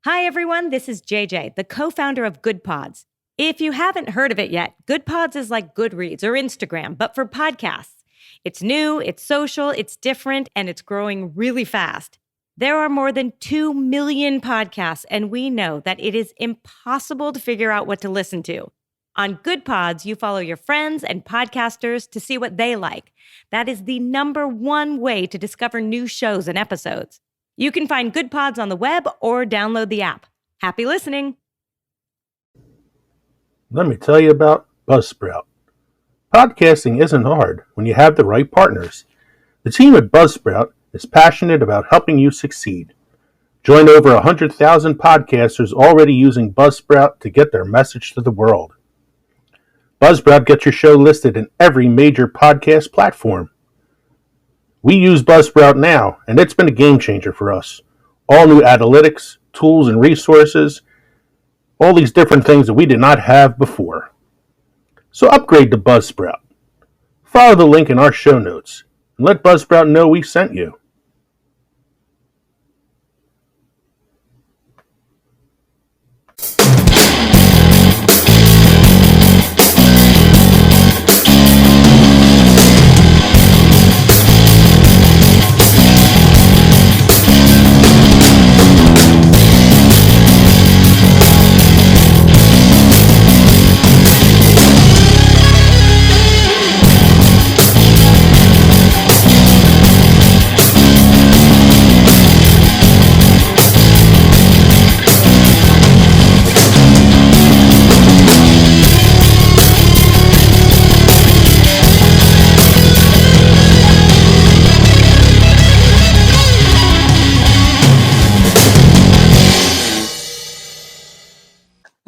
Hi, everyone. This is JJ, the co-founder of Good Pods. If you haven't heard of it yet, Good Pods is like Goodreads or Instagram, but for podcasts. It's new, it's social, it's different, and it's growing really fast. There are more than 2 million podcasts, and we know that it is impossible to figure out what to listen to. On Good Pods, you follow your friends and podcasters to see what they like. That is the number one way to discover new shows and episodes. You can find Good Pods on the web or download the app. Happy listening. Let me tell you about Buzzsprout. Podcasting isn't hard when you have the right partners. The team at Buzzsprout is passionate about helping you succeed. Join over 100,000 podcasters already using Buzzsprout to get their message to the world. Buzzsprout gets your show listed in every major podcast platform. We use Buzzsprout now, and it's been a game changer for us. All new analytics, tools, and resources, all these different things that we did not have before. So upgrade to Buzzsprout. Follow the link in our show notes, and let Buzzsprout know we sent you.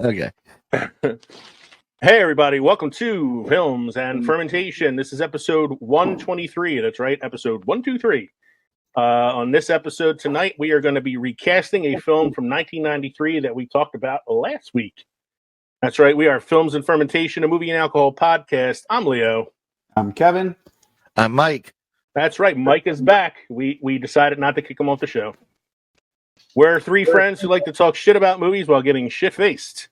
Okay. Hey everybody, welcome to Films and Fermentation. This is episode 123. That's right, episode 123. On this episode tonight, we are going to be recasting a film from 1993 that we talked about last week. That's right, we are Films and Fermentation, a movie and alcohol podcast. I'm Leo. I'm Kevin. I'm Mike. That's right, Mike is back. We decided not to kick him off the show. We're three friends who like to talk shit about movies while getting shit-faced.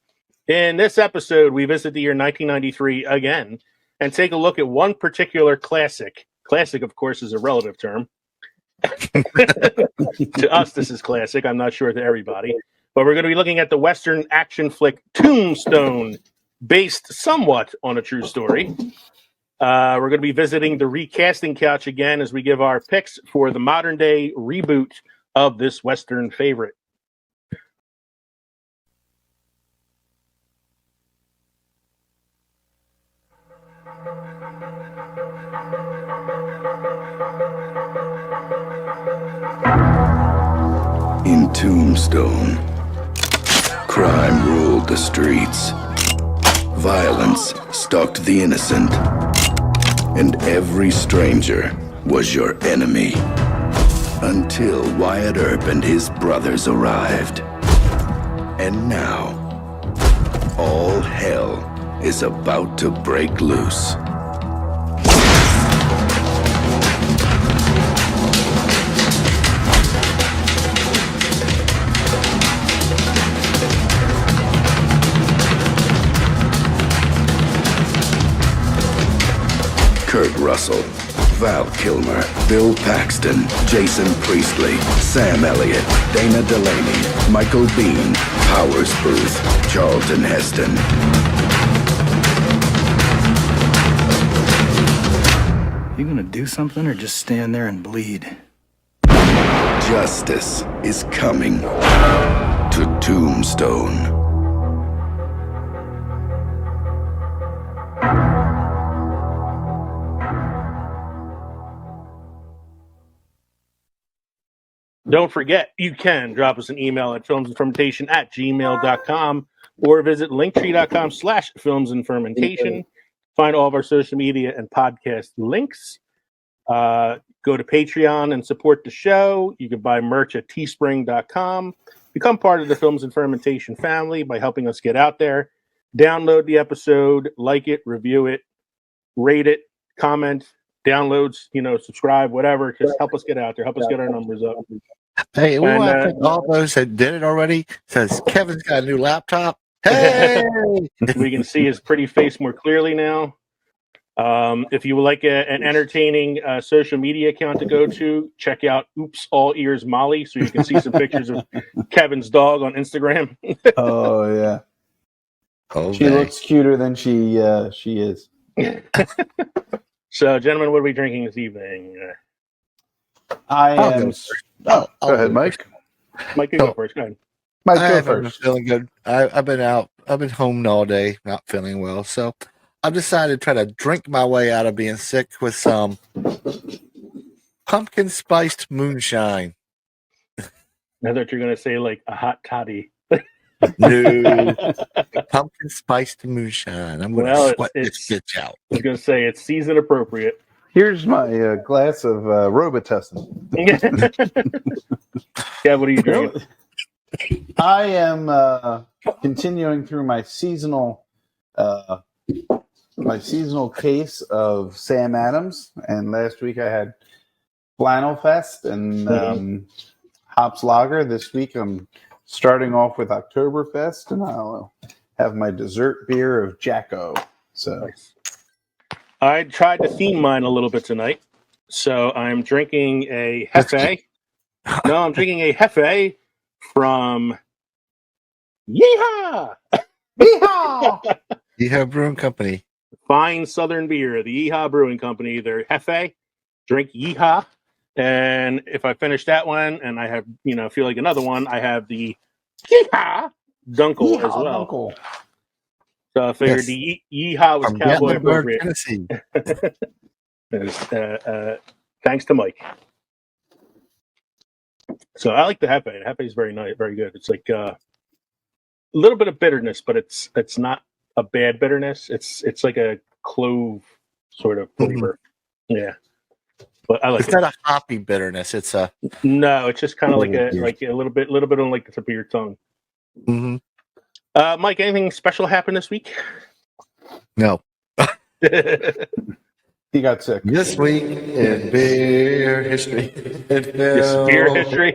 In this episode, we visit the year 1993 again and take a look at one particular classic. Classic, of course, is a relative term. To us, this is classic. I'm not sure to everybody. But we're going to be looking at the Western action flick Tombstone, based somewhat on a true story. We're going to be visiting the recasting couch again as we give our picks for the modern-day reboot of this Western favorite. In Tombstone, crime ruled the streets. Violence stalked the innocent. And every stranger was your enemy. Until Wyatt Earp and his brothers arrived. And now, all hell is about to break loose. Kurt Russell, Val Kilmer, Bill Paxton, Jason Priestley, Sam Elliott, Dana Delaney, Michael Biehn, Powers Booth, Charlton Heston. You gonna do something or just stand there and bleed? Justice is coming to Tombstone. Don't forget, you can drop us an email at filmsandfermentation@gmail.com or visit linktree.com/filmsandfermentation. Find all of our social media and podcast links. Go to Patreon and support the show. You can buy merch at teespring.com. Become part of the Films and Fermentation family by helping us get out there. Download the episode, like it, review it, rate it, comment, downloads, subscribe, whatever. Just help us get out there. Help us get our numbers up. Hey, we And, want to thank all those that did it already. Says Kevin's got a new laptop. Hey! we can see his pretty face more clearly now. If you would like an entertaining social media account to go to, check out Oops All Ears Molly, so you can see some pictures of Kevin's dog on Instagram. Oh yeah, Oh, she looks cuter than she is. So, gentlemen, what are we drinking this evening? I I'll am. go first. Oh, I'll go ahead, go Mike. Mike, you go first. Go ahead. Mike, I go haven't been first. feeling good. I've been out. I've been home all day, not feeling well. So I've decided to try to drink my way out of being sick with some pumpkin spiced moonshine. I thought you were going to say like a hot toddy. No, pumpkin spiced moonshine. I'm going to Well, sweat this it's- bitch out. I was going to say it's season appropriate. Here's my glass of Robitussin. Yeah, what are you drinking? I am continuing through my seasonal case of Sam Adams, and last week I had Flannel Fest and Hops Lager. This week I'm starting off with Oktoberfest, and I'll have my dessert beer of Jacko. So Nice. I tried to theme mine a little bit tonight. So I'm drinking a Hefe. No, I'm drinking a Hefe from Yeehaw! Yeehaw Brewing Company. Fine Southern beer, the Yeehaw Brewing Company. They're Hefe, drink Yeehaw. And if I finish that one and I have, feel like another one, I have the Yeehaw Dunkel as well. Dunkel. So I figured Yes. the Yeehaw was From cowboy Gatlinburg, appropriate. Tennessee. Thanks to Mike. So I like the Hefe. The Hefe is very nice, very good. It's like a little bit of bitterness, but it's not a bad bitterness. It's like a clove sort of flavor. Yeah, but I like It's it. not a hoppy bitterness. It's a No, it's just kind of like a Weird. little bit on like the tip of your tongue. mhm. Mike, anything special happened this week? No. He got sick. This week in beer history. This beer history?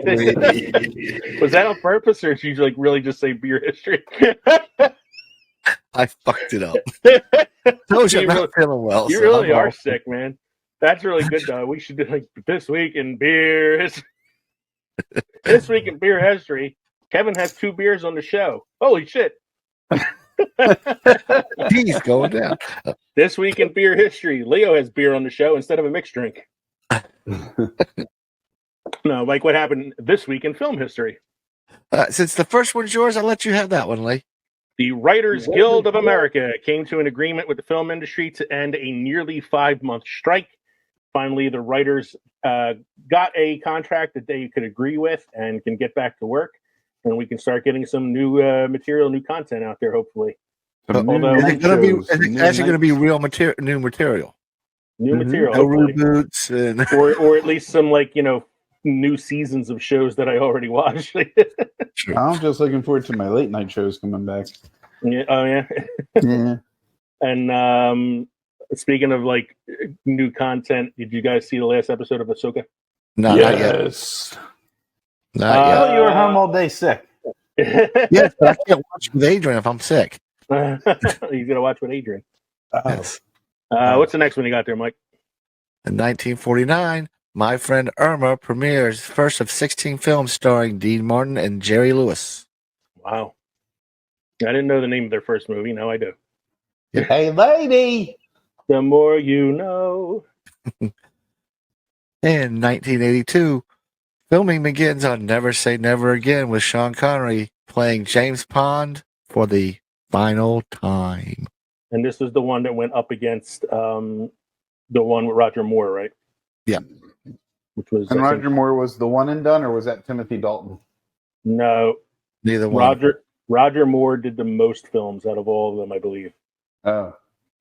Was that on purpose, or did you like really just say beer history? I fucked it up. Told you I'm not feeling well. You so really I'm are off. sick, man. That's really good, though. We should do like this week in beer history. This week in beer history, Kevin has 2 beers on the show. Holy shit! He's going down. This week in beer history, Leo has beer on the show instead of a mixed drink. No, like what happened this week in film history? Since the first one's yours, I'll let you have that one, Lee. The Writers Guild of America came to an agreement with the film industry to end a nearly 5-month strike. Finally, the writers got a contract that they could agree with and can get back to work. And we can start getting some new material, new content out there, hopefully. Although, Is it actually going to be real new material? New material. No hopefully. reboots and or at least some new seasons of shows that I already watched. I'm just looking forward to my late night shows coming back. Yeah, oh yeah. Yeah. And speaking of like new content, did you guys see the last episode of Ahsoka? not yet. Not yet. Oh, you were home all day sick. Yes, but I can't watch with Adrian if I'm sick. You're gonna watch with Adrian. Yes. What's the next one you got there, Mike? In 1949, My Friend Irma premieres first of 16 films starring Dean Martin and Jerry Lewis. Wow. I didn't know the name of their first movie. Now I do. Hey, lady. The more you know. In 1982, filming begins on Never Say Never Again with Sean Connery playing James Bond for the final time. And this is the one that went up against the one with Roger Moore, right? Yeah. Which was And Roger Moore was the one and done, or was that Timothy Dalton? No, Neither one. Roger Moore did the most films out of all of them, I believe. Oh.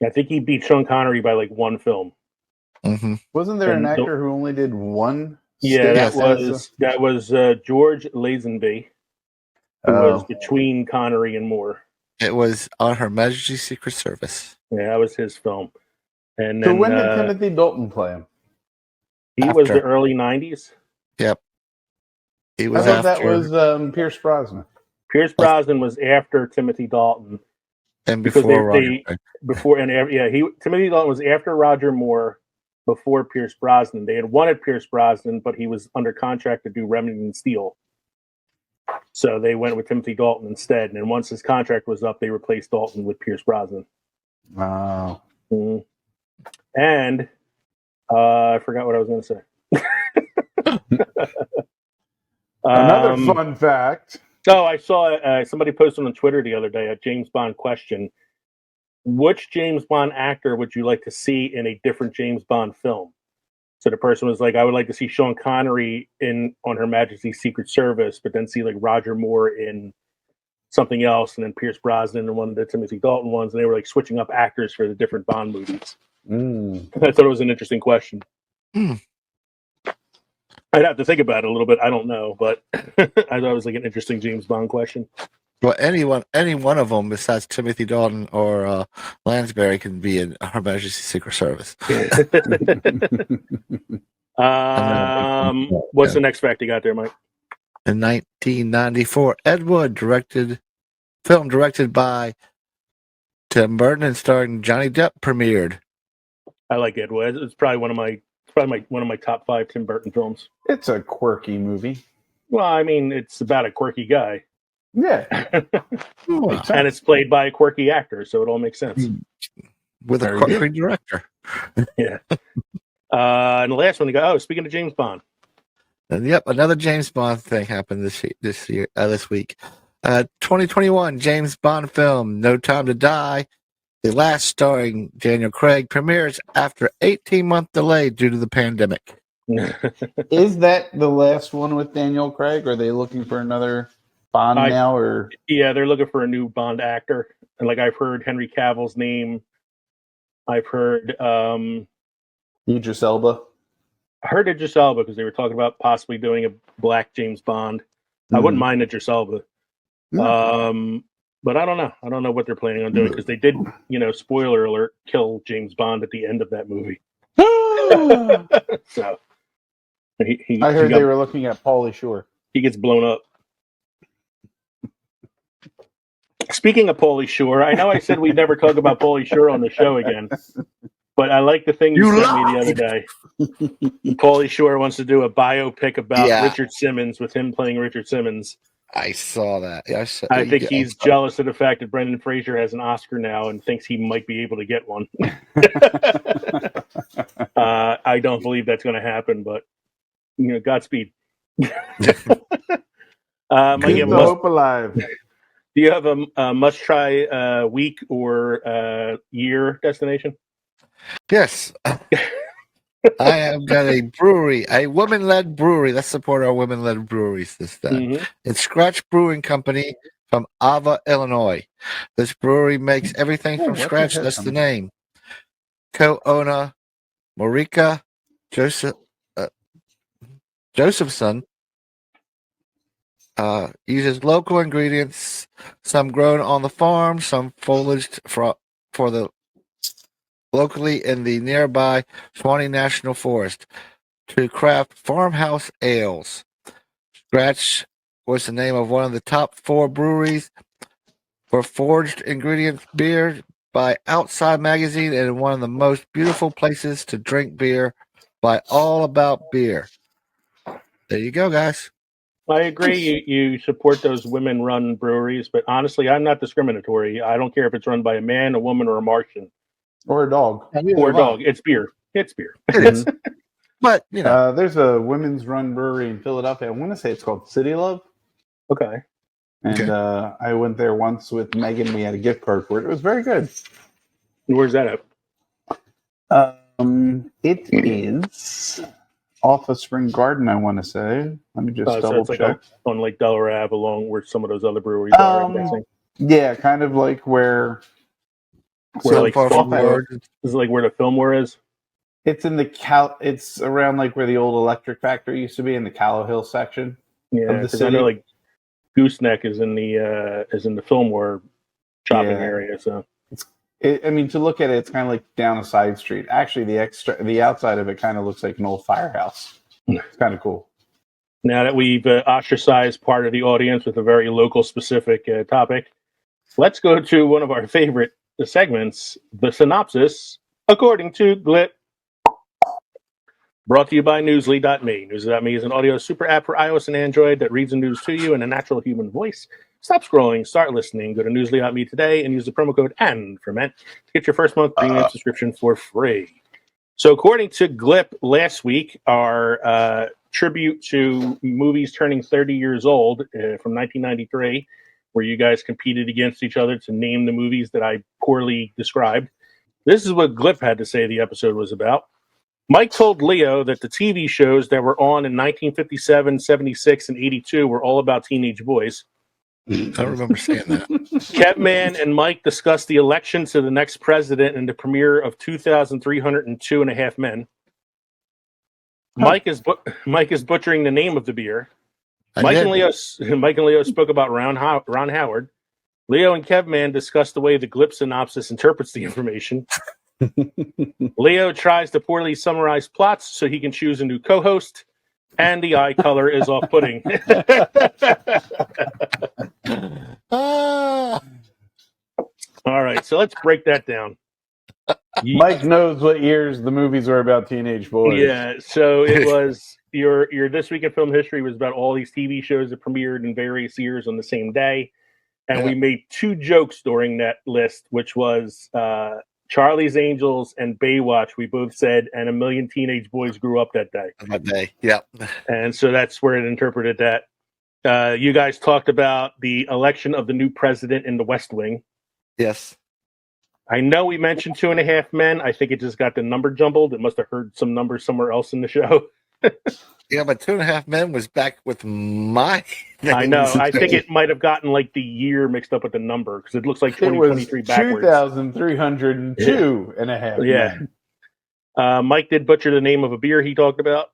I think he beat Sean Connery by like one film. Mm-hmm. Wasn't there And an actor who only did one? Yeah, stage that was George Lazenby, who was between Connery and Moore. It was on Her Majesty's Secret Service. Yeah, that was his film. And So then, when did Timothy Dalton play him? he was After. the early 90s. Yep. He I was thought that after was Pierce Brosnan. Pierce Brosnan was after Timothy Dalton and because before Roger. Timothy Dalton was after Roger Moore, before Pierce Brosnan. They had wanted Pierce Brosnan, but he was under contract to do Remington Steele. So they went with Timothy Dalton instead. And then once his contract was up, they replaced Dalton with Pierce Brosnan. Wow. Mm-hmm. And I forgot what I was going to say. Another fun fact. Oh, I saw somebody posted on Twitter the other day a James Bond question. Which James Bond actor would you like to see in a different James Bond film? So the person was like, I would like to see Sean Connery on Her Majesty's Secret Service, but then see like Roger Moore in something else, and then Pierce Brosnan in one of the Timothy Dalton ones, and they were like switching up actors for the different Bond movies. I thought it was an interesting question. I'd have to think about it a little bit. I don't know, but I thought it was like an interesting James Bond question. Well, any one of them besides Timothy Dalton or Lansbury can be in Her Majesty's Secret Service. What's the next fact you got there, Mike? In 1994, Ed Wood film directed by Tim Burton and starring Johnny Depp premiered. I like Ed Wood. It's probably one of my top 5 Tim Burton films. It's a quirky movie. Well, I mean, it's about a quirky guy. Yeah. And it's played by a quirky actor, so it all makes sense. With a quirky director. Yeah. And the last one you go, speaking of James Bond. And yep, another James Bond thing happened this week. 2021 James Bond film, No Time to Die, the last starring Daniel Craig, premieres after 18-month delay due to the pandemic. Is that the last one with Daniel Craig? Or are they looking for another Bond now? Or yeah, they're looking for a new Bond actor. And like I've heard Henry Cavill's name. I've heard Idris Elba. I heard Idris Elba because they were talking about possibly doing a black James Bond. I wouldn't mind Idris Elba. But I don't know. I don't know what they're planning on doing because they did, spoiler alert, kill James Bond at the end of that movie. So I heard they were looking at Pauly Shore. He gets blown up. Speaking of Pauly Shore, I know I said we'd never talk about Pauly Shore on the show again, but I like the thing you sent me the other day. Pauly Shore wants to do a biopic about Richard Simmons with him playing Richard Simmons. I saw that. I think he's jealous of the fact that Brendan Fraser has an Oscar now and thinks he might be able to get one. I don't believe that's going to happen, but Godspeed. Hope alive. Do you have a must-try week or year destination? Yes. I have got a brewery, a women-led brewery. Let's support our women-led breweries this time. It's Scratch Brewing Company from Ava, Illinois. This brewery makes everything from scratch. That's the name. Co-owner Marika Josephson uses local ingredients, some grown on the farm, some foraged for the locally in the nearby Swanee National Forest to craft farmhouse ales. Scratch was the name of one of the top 4 breweries for foraged ingredients beer by Outside Magazine and one of the most beautiful places to drink beer by All About Beer. There you go, guys. I agree. You support those women-run breweries, but honestly, I'm not discriminatory. I don't care if it's run by a man, a woman, or a Martian. Or a dog. Or a dog. It's beer. It's beer. It is. But, there's a women's run brewery in Philadelphia. I want to say it's called City Love. Okay. And I went there once with Megan. We had a gift card for it. It was very good. Where's that at? It is off of Spring Garden, I want to say. Let me just double check. Like on Lake Delaware Ave, along where some of those other breweries are, I'm guessing. Yeah, kind of like where like is it like where the Fillmore is? It's in the it's around like where the old electric factory used to be in the Callow Hill section. Yeah, because I know like Gooseneck is in the Fillmore shopping area. So to look at it, it's kind of like down a side street. Actually, the outside of it kind of looks like an old firehouse. It's kind of cool. Now that we've ostracized part of the audience with a very local specific topic, let's go to one of our favorite segments, the synopsis, according to Glip. Brought to you by Newsly.me. Newsly.me is an audio super app for iOS and Android that reads the news to you in a natural human voice. Stop scrolling, start listening. Go to Newsly.me today and use the promo code ANDFerment to get your first month premium subscription for free. So according to Glip, last week, our tribute to movies turning 30 years old from 1993, where you guys competed against each other to name the movies that I poorly described. This is what Glip had to say the episode was about. Mike told Leo that the TV shows that were on in 1957, 76, and 82 were all about teenage boys. I don't remember saying that. Kevman and Mike discussed the election to the next president and the premiere of 2,302 and a Half Men. Mike is butchering the name of the beer. Mike and Leo spoke about Ron Howard. Leo and Kevman discussed the way the Glip synopsis interprets the information. Leo tries to poorly summarize plots so he can choose a new co-host, and the eye color is off-putting. All right, so let's break that down. Mike knows what years the movies were about teenage boys. Yeah, so it was your This Week in Film History was about all these TV shows that premiered in various years on the same day, and we made two jokes during that list, which was Charlie's Angels and Baywatch. We both said, and a million teenage boys grew up that day. That day, yep. And so that's where it interpreted that. You guys talked about the election of the new president in the West Wing. Yes. I know we mentioned 2.5 Men. I think it just got the number jumbled. It must have heard some numbers somewhere else in the show. Yeah, but 2.5 Men was back with my name. I know. I think it might have gotten like the year mixed up with the number because it looks like 2023 backwards. 2,302 and a half. Yeah. Mike did butcher the name of a beer he talked about.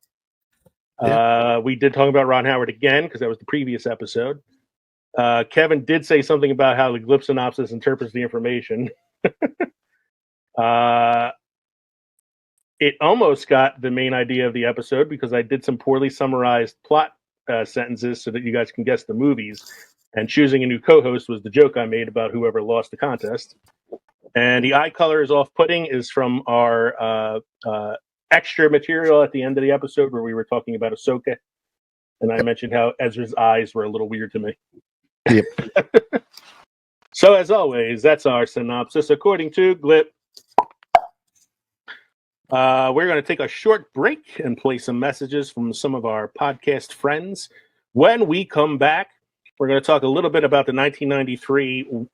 We did talk about Ron Howard again because that was the previous episode. Kevin did say something about how the Glip synopsis interprets the information. It almost got the main idea of the episode because I did some poorly summarized plot sentences so that you guys can guess the movies. And choosing a new co-host was the joke I made about whoever lost the contest. And the eye color is off-putting is from our extra material at the end of the episode where we were talking about Ahsoka. And I mentioned how Ezra's eyes were a little weird to me. Yep. So as always, that's our synopsis according to Glip. We're going to take a short break and play some messages from some of our podcast friends. When we come back, we're going to talk a little bit about the 1993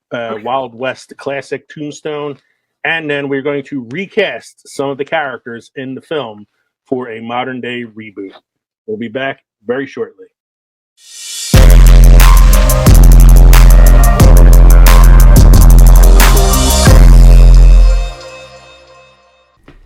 Wild West classic Tombstone, and then we're going to recast some of the characters in the film for a modern-day reboot. We'll be back very shortly.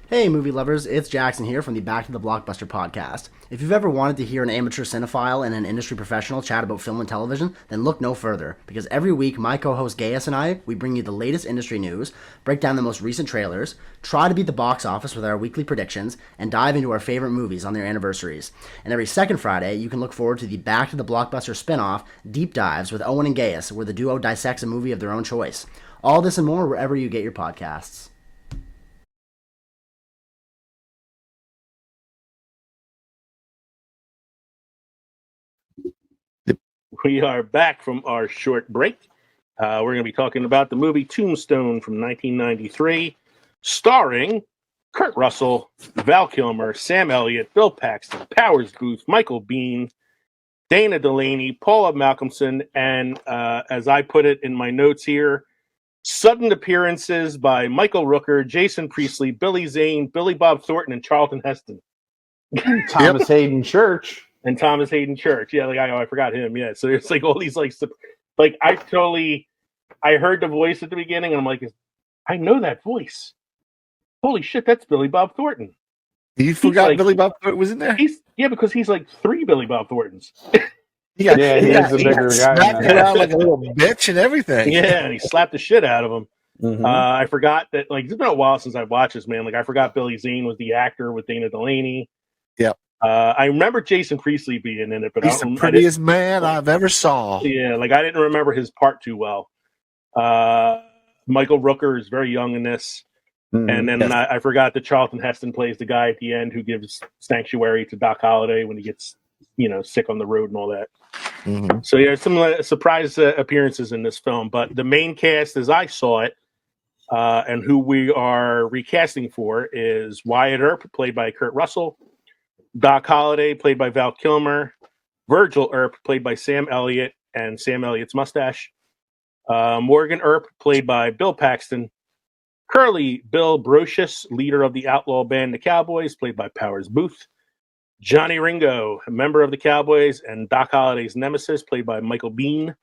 Hey movie lovers, it's Jackson here from the Back to the Blockbuster podcast. If you've ever wanted to hear an amateur cinephile and an industry professional chat about film and television, then look no further, because every week my co-host Gaius and I, we bring you the latest industry news, break down the most recent trailers, try to beat the box office with our weekly predictions, and dive into our favorite movies on their anniversaries. And every second Friday, you can look forward to the Back to the Blockbuster spin-off, Deep Dives with Owen and Gaius, where the duo dissects a movie of their own choice. All this and more wherever you get your podcasts. We are back from our short break. We're going to be talking about the movie Tombstone from 1993, starring Kurt Russell, Val Kilmer, Sam Elliott, Bill Paxton, Powers Booth, Michael Biehn, Dana Delaney, Paula Malcolmson, and as I put it in my notes here, sudden appearances by Michael Rooker, Jason Priestley, Billy Zane, Billy Bob Thornton, and Charlton Heston. Thomas Hayden Church. And Thomas Hayden Church. Yeah, like I forgot him. Yeah. So it's like all these like I heard the voice at the beginning and I'm like, I know that voice. Holy shit, that's Billy Bob Thornton. You forgot like, Billy Bob Thornton was in there? Because he's like 3 Billy Bob Thorntons. He's a bigger guy. Snapped around like a little bitch and everything. Yeah, and he slapped the shit out of him. Mm-hmm. I forgot that, like, it's been a while since I watched this, man. Like, I forgot Billy Zane was the actor with Dana Delaney. Yep. I remember Jason Priestley being in it, but He's the prettiest man I've ever saw. Yeah, like I didn't remember his part too well. Michael Rooker is very young in this. And then Yes. I forgot that Charlton Heston plays the guy at the end who gives sanctuary to Doc Holliday when he gets, sick on the road and all that. Mm-hmm. So yeah, some surprise appearances in this film. But the main cast, as I saw it, and who we are recasting for, is Wyatt Earp, played by Kurt Russell, Doc Holliday, played by Val Kilmer, Virgil Earp, played by Sam Elliott and Sam Elliott's mustache, Morgan Earp, played by Bill Paxton, Curly Bill Brocious, leader of the outlaw band The Cowboys, played by Powers Booth, Johnny Ringo, a member of the Cowboys and Doc Holliday's nemesis, played by Michael Bean,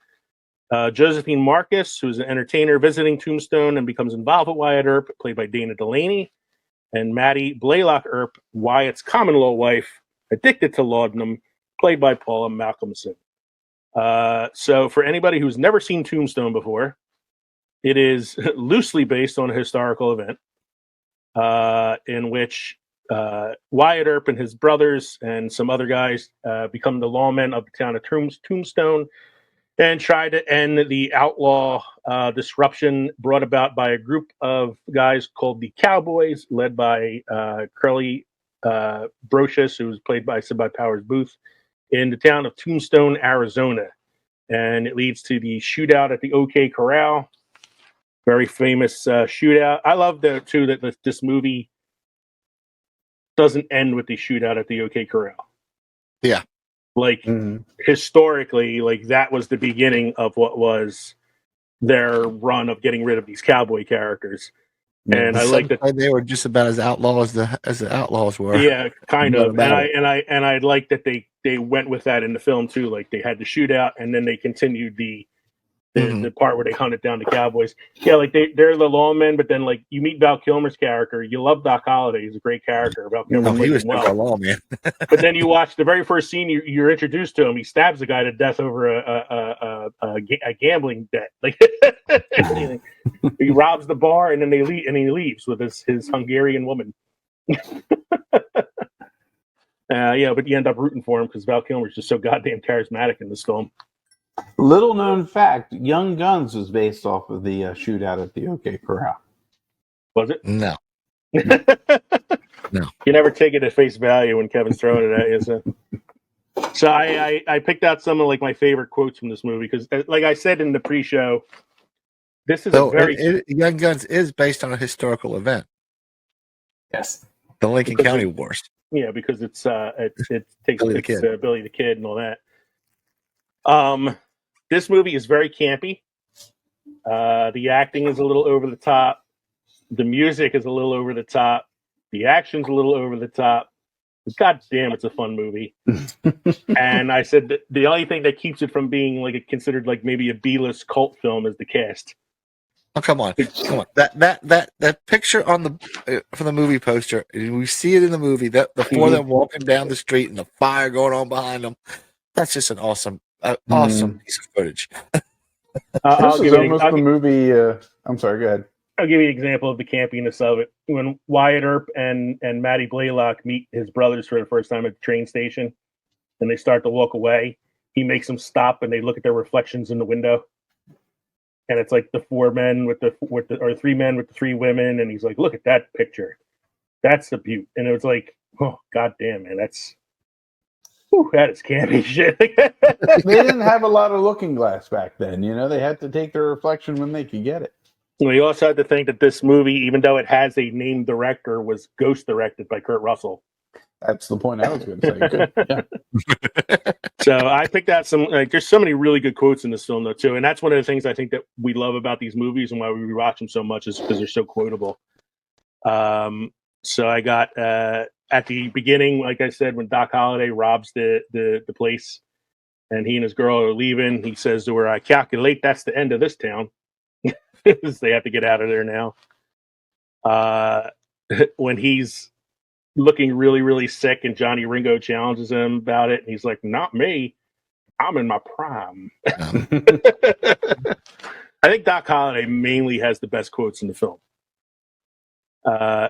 Josephine Marcus, who's an entertainer visiting Tombstone and becomes involved with Wyatt Earp, played by Dana Delaney, and Maddie Blaylock Earp, Wyatt's common-law wife, addicted to laudanum, played by Paula Malcolmson. So for anybody who's never seen Tombstone before, it is loosely based on a historical event in which Wyatt Earp and his brothers and some other guys become the lawmen of the town of Tombstone and try to end the outlaw disruption brought about by a group of guys called the Cowboys, led by Curly Brocious, who was played by Powers Booth, in the town of Tombstone, Arizona. And it leads to the shootout at the OK Corral. Very famous shootout. I love that this movie doesn't end with the shootout at the OK Corral. Yeah. Like historically, like that was the beginning of what was their run of getting rid of these cowboy characters. And I like that they were just about as outlaw as the outlaws were. Yeah, kind of. And I like that they went with that in the film too. Like they had the shootout, and then they continued the part where they hunted down the Cowboys. Yeah, like they're the lawmen, but then like you meet Val Kilmer's character. You love Doc Holliday; he's a great character. Val Kilmer he was well. a lawman. But then you watch the very first scene. You're introduced to him. He stabs a guy to death over a gambling debt. Like he robs the bar, and then he leaves with his Hungarian woman. Yeah, but you end up rooting for him because Val Kilmer's just so goddamn charismatic in this film. Little known fact: Young Guns was based off of the shootout at the OK Corral. Was it? No. No. You never take it at face value when Kevin's throwing it at you. So I picked out some of like my favorite quotes from this movie because, like I said in the pre-show, this is Young Guns is based on a historical event. Yes, the Lincoln County Wars. Yeah, because it takes Billy the Kid and all that. This movie is very campy. The acting is a little over the top. The music is a little over the top. The action's a little over the top. But God damn, it's a fun movie. And I said that the only thing that keeps it from being like considered like maybe a B-list cult film is the cast. Oh, come on. That picture on the from the movie poster, and we see it in the movie, that the four of them walking down the street and the fire going on behind them. That's just an awesome piece of footage. This is almost the movie. I'm sorry, go ahead. I'll give you an example of the campiness of it. When Wyatt Earp and Maddie Blaylock meet his brothers for the first time at the train station, and they start to walk away, he makes them stop and they look at their reflections in the window. And it's like the three men with the three women, and he's like, "Look at that picture, that's the beaut." And it was like, "Oh, goddamn, man, that is campy shit." They didn't have a lot of looking glass back then, They had to take their reflection when they could get it. Well, you also had to think that this movie, even though it has a named director, was ghost directed by Kurt Russell. That's the point I was going to say. Good. Yeah. So I picked out some. There's so many really good quotes in this film, though, too, and that's one of the things I think that we love about these movies and why we rewatch them so much is because they're so quotable. So I got at the beginning, like I said, when Doc Holliday robs the place, and he and his girl are leaving, he says to her, "I calculate that's the end of this town." They have to get out of there now. When he's looking really, really sick, and Johnny Ringo challenges him about it, and he's like, "Not me. I'm in my prime." I think Doc Holliday mainly has the best quotes in the film.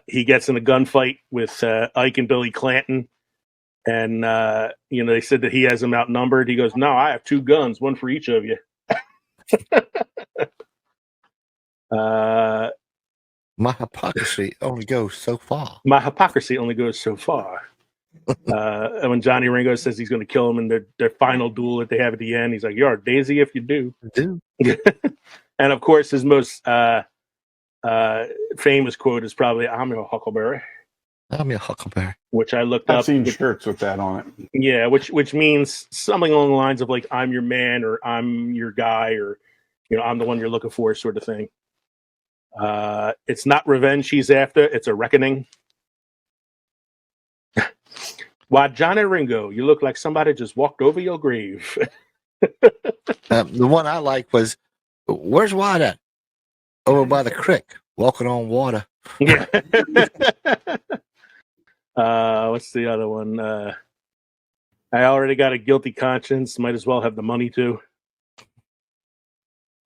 He gets in a gunfight with Ike and Billy Clanton, And they said that he has them outnumbered. He goes, "No, I have 2 guns, one for each of you." My hypocrisy only goes so far. My hypocrisy only goes so far. And when Johnny Ringo says he's going to kill him in their final duel that they have at the end, he's like, "You're a daisy if you do." And of course, his most famous quote is probably, "I'm your huckleberry." I'm your huckleberry. Which I looked up. I've seen shirts with that on it. Yeah, which means something along the lines of like, "I'm your man," or "I'm your guy," or "I'm the one you're looking for," sort of thing. It's not revenge he's after; it's a reckoning. Why, Johnny Ringo, you look like somebody just walked over your grave. The one I like was, "Where's Wyatt at?" "Over by the creek, walking on water." Yeah. What's the other one? I already got a guilty conscience. Might as well have the money too.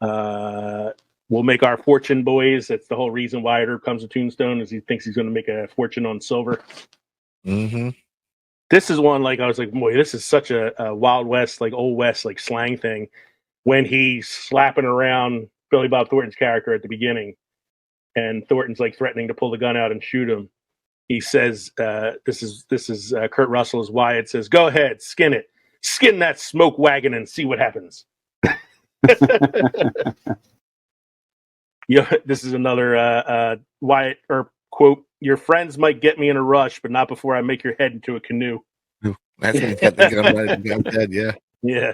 We'll make our fortune, boys. That's the whole reason Wyatt Earp comes to Tombstone, is he thinks he's going to make a fortune on silver. Mm-hmm. This is one, like, I was like, boy, this is such a Wild West, like Old West, like slang thing. When he's slapping around Billy Bob Thornton's character at the beginning, and Thornton's like threatening to pull the gun out and shoot him. He says, "This is Kurt Russell as Wyatt says, go ahead, skin it, skin that smoke wagon, and see what happens." This is another Wyatt Earp quote: "Your friends might get me in a rush, but not before I make your head into a canoe." That's when he got the gun right in his head. Yeah. Yeah.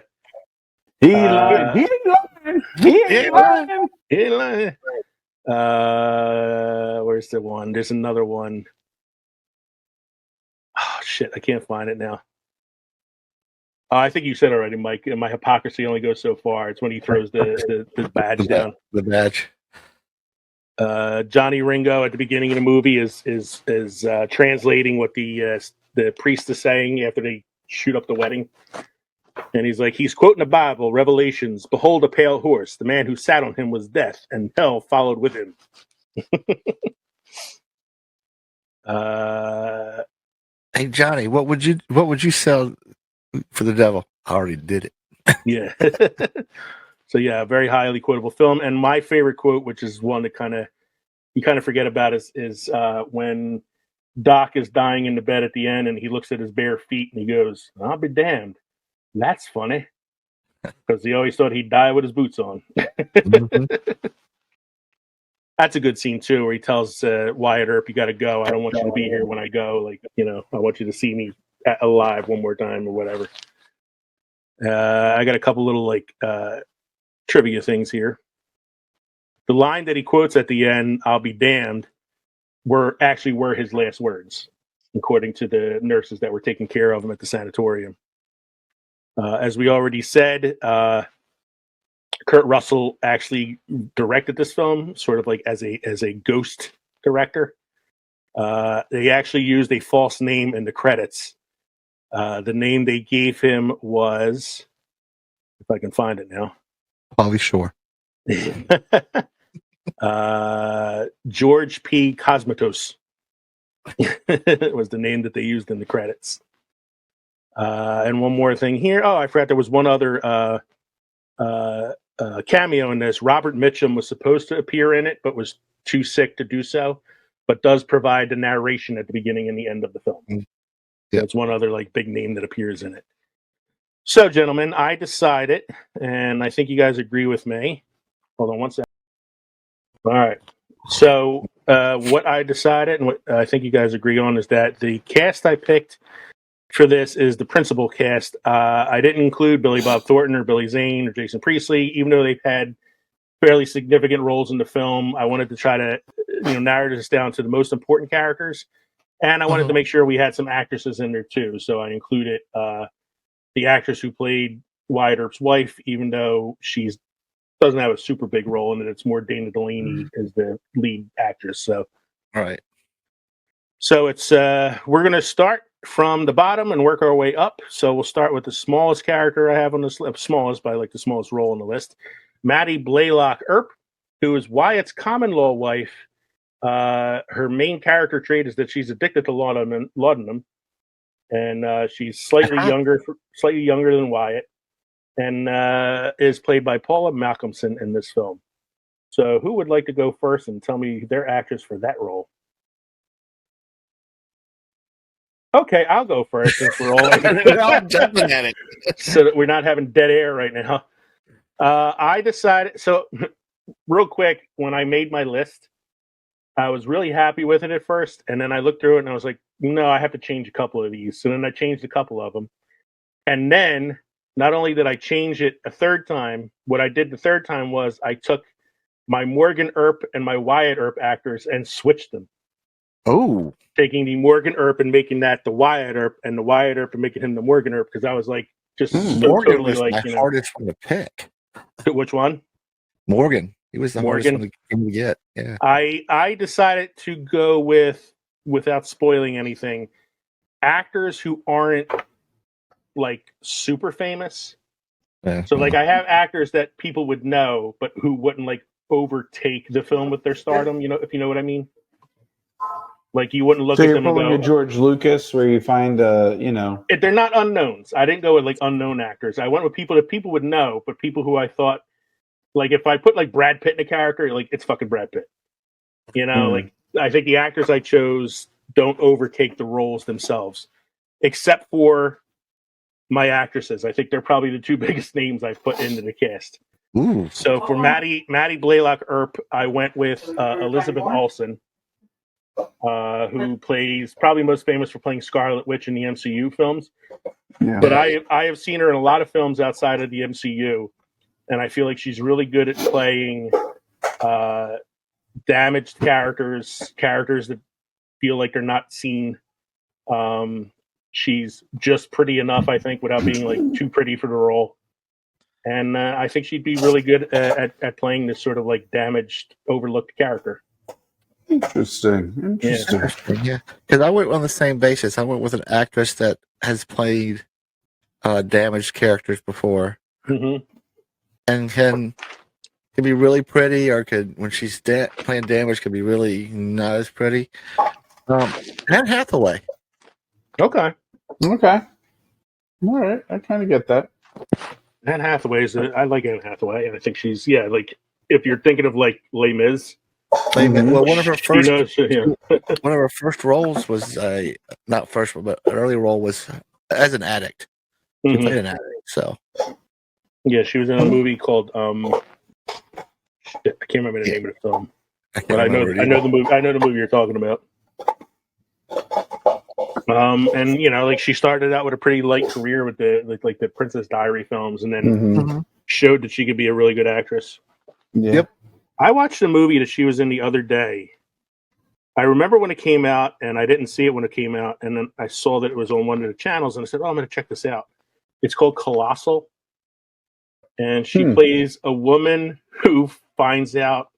He lied. He ain't lying. He ain't lying. He ain't lying. Where's the one? There's another one. Oh shit, I can't find it now. I think you said already, Mike. My hypocrisy only goes so far. It's when he throws the badge down. The badge. Johnny Ringo at the beginning of the movie is translating what the priest is saying after they shoot up the wedding, and he's quoting the Bible, Revelations. "Behold, a pale horse. The man who sat on him was death, and hell followed with him." Hey Johnny, what would you sell for the devil? I already did it. Yeah. So yeah, very highly quotable film. And my favorite quote, which is one that you kind of forget about, is when Doc is dying in the bed at the end, and he looks at his bare feet and he goes, "I'll be damned. That's funny," because he always thought he'd die with his boots on. Mm-hmm. That's a good scene too, where he tells Wyatt Earp, "You got to go. I don't want you to be here when I go. Like, I want you to see me alive one more time," or whatever. I got a couple little trivia things here. The line that he quotes at the end, "I'll be damned," were his last words, according to the nurses that were taking care of him at the sanatorium. As we already said, Kurt Russell actually directed this film, sort of like as a ghost director. They actually used a false name in the credits. The name they gave him was, if I can find it now, Pauly Shore. George P. Cosmatos was the name that they used in the credits. And one more thing here. Oh, I forgot there was one other cameo in this. Robert Mitchum was supposed to appear in it, but was too sick to do so, but does provide the narration at the beginning and the end of the film. Yeah. That's one other big name that appears in it. So, gentlemen, I decided, and I think you guys agree with me. Hold on one second. All right. So, what I decided, and what I think you guys agree on, is that the cast I picked for this is the principal cast. I didn't include Billy Bob Thornton or Billy Zane or Jason Priestley, even though they've had fairly significant roles in the film. I wanted to try to narrow this down to the most important characters, and I wanted to make sure we had some actresses in there too. So I included the actress who played Wyatt Earp's wife, even though she doesn't have a super big role in it. It's more Dana Delaney as the lead actress. So, All right. So it's we're going to start from the bottom and work our way up. So we'll start with the smallest character I have on this list. Smallest by the smallest role on the list. Maddie Blaylock Earp, who is Wyatt's common law wife. Her main character trait is that she's addicted to laudanum. and she's slightly younger than Wyatt, and is played by Paula Malcolmson in this film. So, who would like to go first and tell me their actress for that role? Okay, I'll go first since we're all jumping at it. so that we're not having dead air right now. I decided. So, real quick, when I made my list, I was really happy with it at first, and then I looked through it and I was like, no, I have to change a couple of these. So then I changed a couple of them, and then not only did I change it a third time, what I did the third time was I took my Morgan Earp and my Wyatt Earp actors and switched them. Oh, Taking the Morgan Earp and making that the Wyatt Earp, and the Wyatt Earp and making him the Morgan Earp, because I was like, just Morgan totally was like, my hardest one to pick. Which one? Morgan. He was the Morgan? hardest one to get. Yeah. I decided to go with, without spoiling anything, actors who aren't like super famous. Yeah. So like I have actors that people would know, but who wouldn't like overtake the film with their stardom. You know, if you know what I mean. Like you wouldn't look So at you're them and pulling go, a George Lucas, where you find, if they're not unknowns. I didn't go with like unknown actors. I went with people that people would know, but people who I thought, like if I put like Brad Pitt in a character, like it's fucking Brad Pitt. You know, like I think the actors I chose don't overtake the roles themselves, except for my actresses. I think they're probably the two biggest names I've put into the cast. Ooh. So for Maddie Blaylock Earp, I went with Elizabeth Olsen, who plays probably most famous for playing Scarlet Witch in the MCU films. Yeah. But I have seen her in a lot of films outside of the MCU, and I feel like she's really good at playing damaged characters that feel like they're not seen. She's just pretty enough, I think, without being like too pretty for the role. And I think she'd be really good at playing this sort of like damaged, overlooked character. Interesting. Yeah, because I went on the same basis. I went with an actress that has played damaged characters before, and can be really pretty, or could when she's playing damage can be really not as pretty. Anne Hathaway. Okay. All right. I kind of get that. Anne Hathaway I like Anne Hathaway, and I think she's like if you're thinking of like Les Mis. Well, one of her first one of her first roles was not first, but an early role was as an addict. She played an addict, so yeah, she was in a movie called I can't remember the name of the film, but I know the movie you're talking about. And like she started out with a pretty light career with the Princess Diary films, and then showed that she could be a really good actress. Yeah. Yep. I watched a movie that she was in the other day. I remember when it came out, and I didn't see it when it came out, and then I saw that it was on one of the channels, and I said, "Oh, I'm going to check this out." It's called Colossal, and she plays a woman who finds out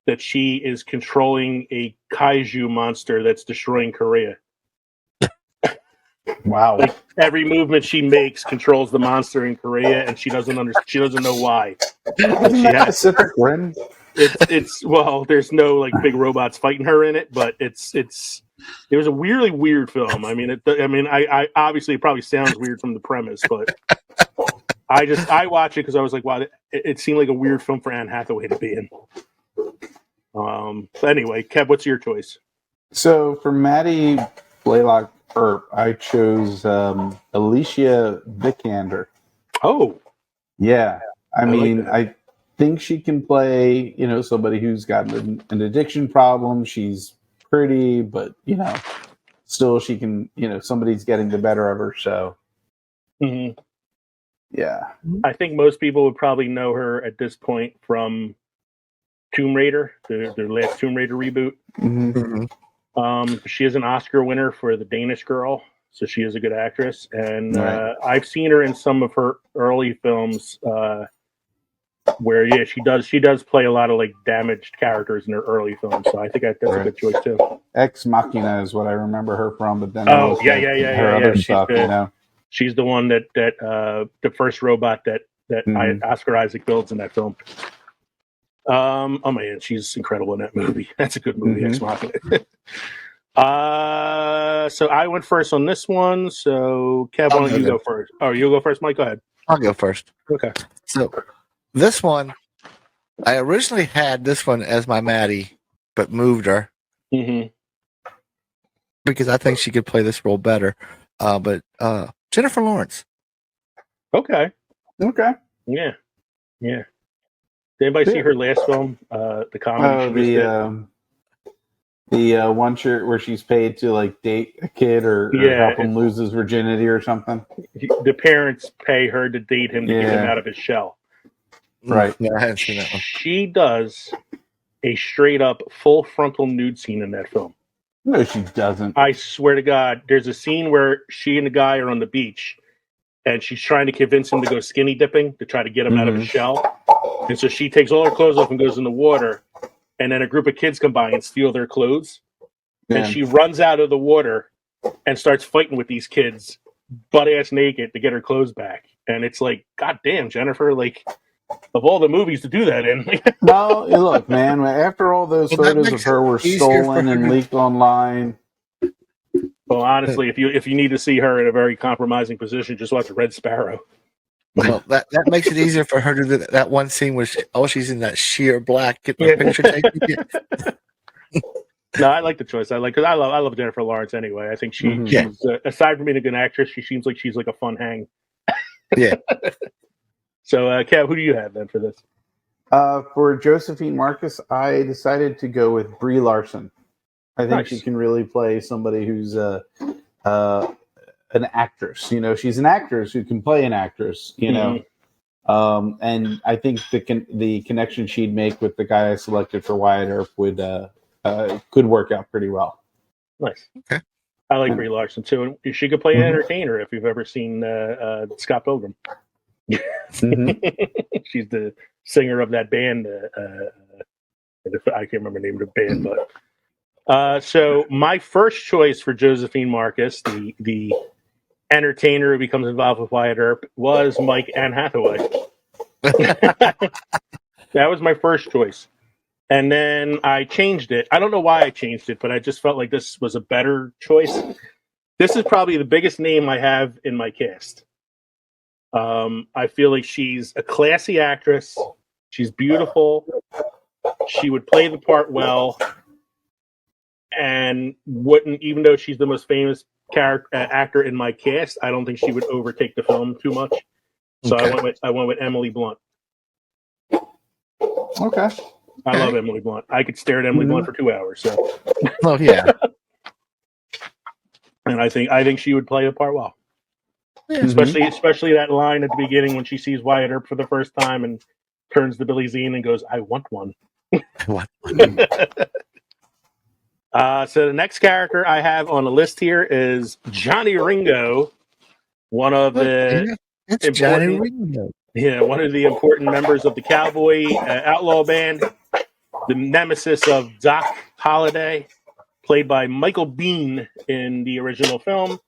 that she is controlling a kaiju monster that's destroying Korea. Wow. Like every movement she makes controls the monster in Korea, and she doesn't know why. Pacific Rim. It's well, there's no like big robots fighting her in it, but it was a really weird film. I mean, I obviously it probably sounds weird from the premise, but I watch it because I was like, wow, it seemed like a weird film for Anne Hathaway to be in. But anyway, Kev, what's your choice? So for Maddie Blaylock Earp, I chose Alicia Vikander. Oh, yeah. I think she can play, somebody who's got an addiction problem. She's pretty, but still she can, somebody's getting the better of her. So, yeah. I think most people would probably know her at this point from Tomb Raider, their last Tomb Raider reboot. She is an Oscar winner for The Danish Girl, so she is a good actress. And I've seen her in some of her early films. Where she does play a lot of like damaged characters in her early films, so I think that's a good choice too. Ex Machina is what I remember her from, but then her other stuff, she's the one that the first robot that Oscar Isaac builds in that film. Oh man, she's incredible in that movie. That's a good movie, Ex Machina. So I went first on this one. So Kev, why don't you go first? Oh, you'll go first, Mike. Go ahead. I'll go first. Okay. So this one, I originally had this one as my Maddie, but moved her because I think she could play this role better. But Jennifer Lawrence. Okay. Yeah. Did anybody see her last film, the comedy? The one shirt where she's paid to like date a kid or help him lose his virginity or something. The parents pay her to date him to get him out of his shell. Right. Yeah, I haven't seen that one. She does a straight up full frontal nude scene in that film. No, she doesn't. I swear to God, there's a scene where she and the guy are on the beach and she's trying to convince him to go skinny dipping to try to get him out of his shell. And so she takes all her clothes off and goes in the water. And then a group of kids come by and steal their clothes. Yeah. And she runs out of the water and starts fighting with these kids, butt-ass naked, to get her clothes back. And it's like, God damn, Jennifer, like, of all the movies to do that in. Well, look, man, after all those photos of her were stolen and leaked online. Well, honestly, if you need to see her in a very compromising position, just watch Red Sparrow. Well, that makes it easier for her to do that one scene where she's in that sheer black, get my picture taken. No, I like the choice. I love Jennifer Lawrence anyway. I think she's aside from being a good actress, she seems like she's like a fun hang. Yeah. So, Kev, who do you have then for this? For Josephine Marcus, I decided to go with Brie Larson. I think she can really play somebody who's an actress. You know, she's an actress who can play an actress. You know, and I think the connection she'd make with the guy I selected for Wyatt Earp could work out pretty well. Nice. Okay. I like Brie Larson too, and she could play an entertainer if you've ever seen Scott Pilgrim. She's the singer of that band. I can't remember the name of the band, but so my first choice for Josephine Marcus, the entertainer who becomes involved with Wyatt Earp, was Anne Hathaway. That was my first choice. And then I changed it. I don't know why I changed it, but I just felt like this was a better choice. This is probably the biggest name I have in my cast. I feel like she's a classy actress. She's beautiful. She would play the part well. And wouldn't, even though she's the most famous actor in my cast, I don't think she would overtake the film too much. So I went with Emily Blunt. Okay. I love Emily Blunt. I could stare at Emily Blunt for 2 hours. So. Oh yeah. And I think she would play the part well. Yeah. Especially that line at the beginning when she sees Wyatt Earp for the first time and turns to Billy Zane and goes, "I want one." I want one. So the next character I have on the list here is Johnny Ringo, one of the Johnny Ringo. Yeah, one of the important members of the Cowboy Outlaw Band, the nemesis of Doc Holliday, played by Michael Biehn in the original film.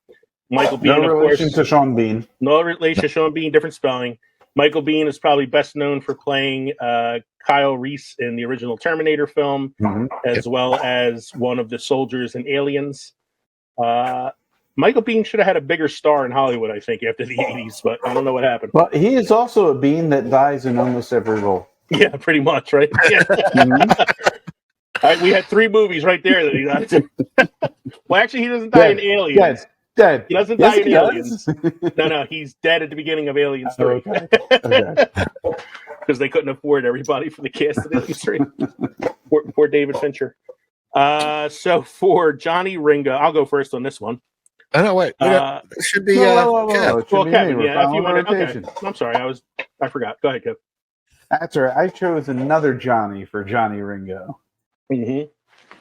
Michael Biehn, no relation to Sean Bean. No relation to Sean Bean, different spelling. Michael Biehn is probably best known for playing Kyle Reese in the original Terminator film, as well as one of the soldiers in Aliens. Michael Biehn should have had a bigger star in Hollywood, I think, after the 80s, but I don't know what happened. Well, he is also a bean that dies in almost every role. Yeah, pretty much, right? Yeah. All right, we had 3 movies right there that he died in. Well, actually, he doesn't die in Aliens. Dead. He doesn't die in Aliens. No, he's dead at the beginning of Aliens 3. Okay. Because they couldn't afford everybody for the cast of Aliens 3. Poor David Fincher. So for Johnny Ringo, I'll go first on this one. Oh, no, wait. It should be Kevin, yeah, if you want to. Okay. I'm sorry, I forgot. Go ahead, Kev. That's all right. I chose another Johnny for Johnny Ringo.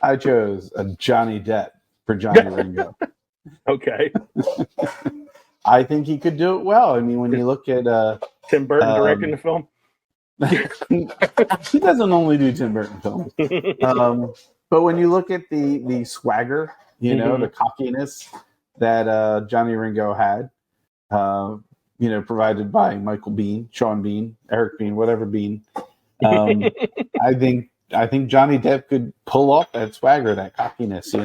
I chose a Johnny Depp for Johnny Ringo. Okay. I think he could do it well. I mean, when you look at Tim Burton directing the film, he doesn't only do Tim Burton films. But when you look at the swagger, the cockiness that Johnny Ringo had, provided by Michael Biehn, Sean Bean, Eric Bean, whatever Bean, I think Johnny Depp could pull off that swagger, that cockiness,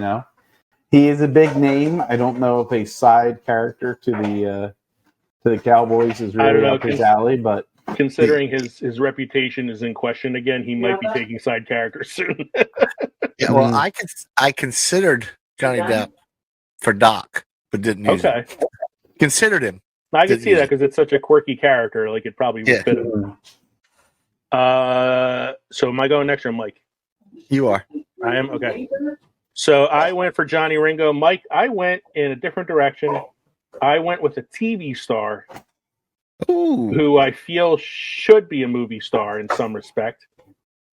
He is a big name. I don't know if a side character to the Cowboys is I don't really know. up his alley, but Considering his reputation is in question again, he might be taking side characters soon. Yeah, well, I considered Johnny Depp for Doc, but didn't use him. Considered him. I can see that because it's such a quirky character. Like it probably would fit him. So am I going next or Mike? You are. I am? Okay. So I went for Johnny Ringo. Mike, I went in a different direction. I went with a TV star who I feel should be a movie star in some respect.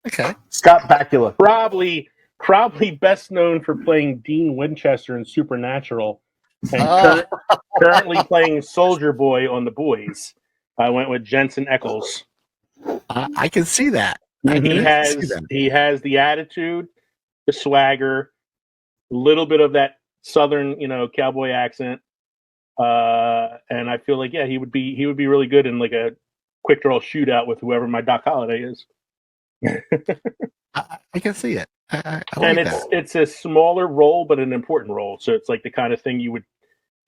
Okay. Scott Bakula. Probably best known for playing Dean Winchester in Supernatural and currently playing Soldier Boy on The Boys. I went with Jensen Ackles. I can see that. He has the attitude, the swagger, a little bit of that southern, cowboy accent. And I feel like he would be really good in like a quick draw shootout with whoever my Doc Holliday is. I can see it. I and like that. It's a smaller role, but an important role. So it's like the kind of thing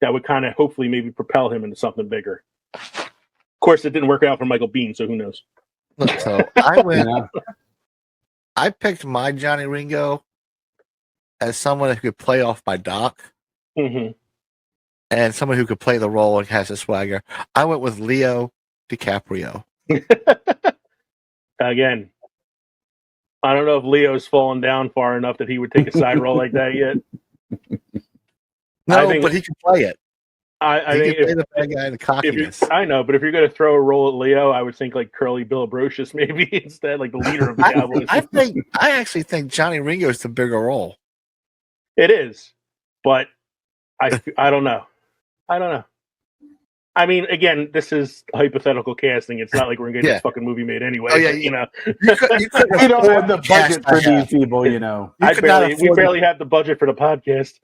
that would kind of hopefully maybe propel him into something bigger. Of course, it didn't work out for Michael Biehn, so who knows? Look, so I picked my Johnny Ringo as someone who could play off my Doc, and someone who could play the role and has a swagger. I went with Leo DiCaprio. Again, I don't know if Leo's fallen down far enough that he would take a side role like that yet. But he can play it. I think play the bad guy in the cockiness. I know, but if you're going to throw a role at Leo, I would think like Curly Bill Brocious maybe instead, like the leader of the Cowboys. I actually think Johnny Ringo is the bigger role. It is, but I don't know. I mean, again, this is hypothetical casting. It's not like we're going to get this fucking movie made anyway. Oh, yeah, You don't have the budget for these people, we barely have the budget for the podcast.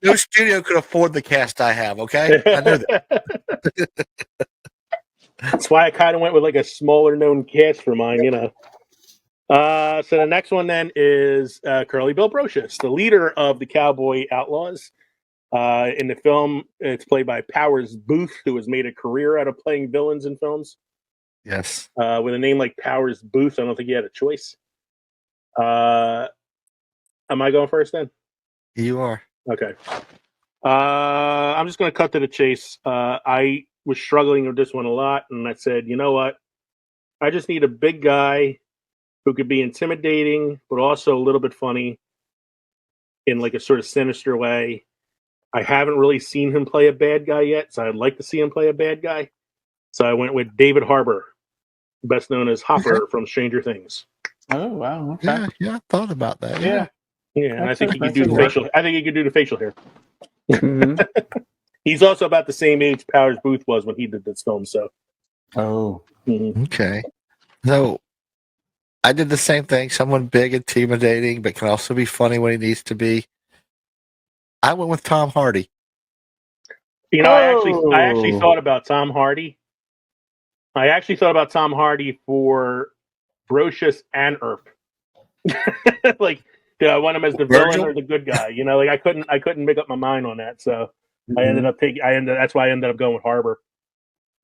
No studio could afford the cast I have, okay? I know that. That's why I kind of went with like a smaller known cast for mine, So the next one then is Curly Bill Brocious, the leader of the Cowboy Outlaws. In the film, it's played by Powers Booth, who has made a career out of playing villains in films. Yes. With a name like Powers Booth, I don't think he had a choice. Am I going first then? You are. Okay. I'm just going to cut to the chase. I was struggling with this one a lot, and I said, you know what? I just need a big guy who could be intimidating, but also a little bit funny in like a sort of sinister way. I haven't really seen him play a bad guy yet, so I'd like to see him play a bad guy. So I went with David Harbour, best known as Hopper from Stranger Things. Oh wow! Okay. Yeah, I thought about that. Yeah, and I think he could do the facial. I think he could do the facial hair. He's also about the same age Powers Booth was when he did this film. So, okay. So I did the same thing. Someone big, intimidating, but can also be funny when he needs to be. I went with Tom Hardy. I actually thought about Tom Hardy. I actually thought about Tom Hardy for Brocious and Earp. Like, did I want him as the villain or the good guy? Like I couldn't make up my mind on that. So I ended up that's why I ended up going with Harbour.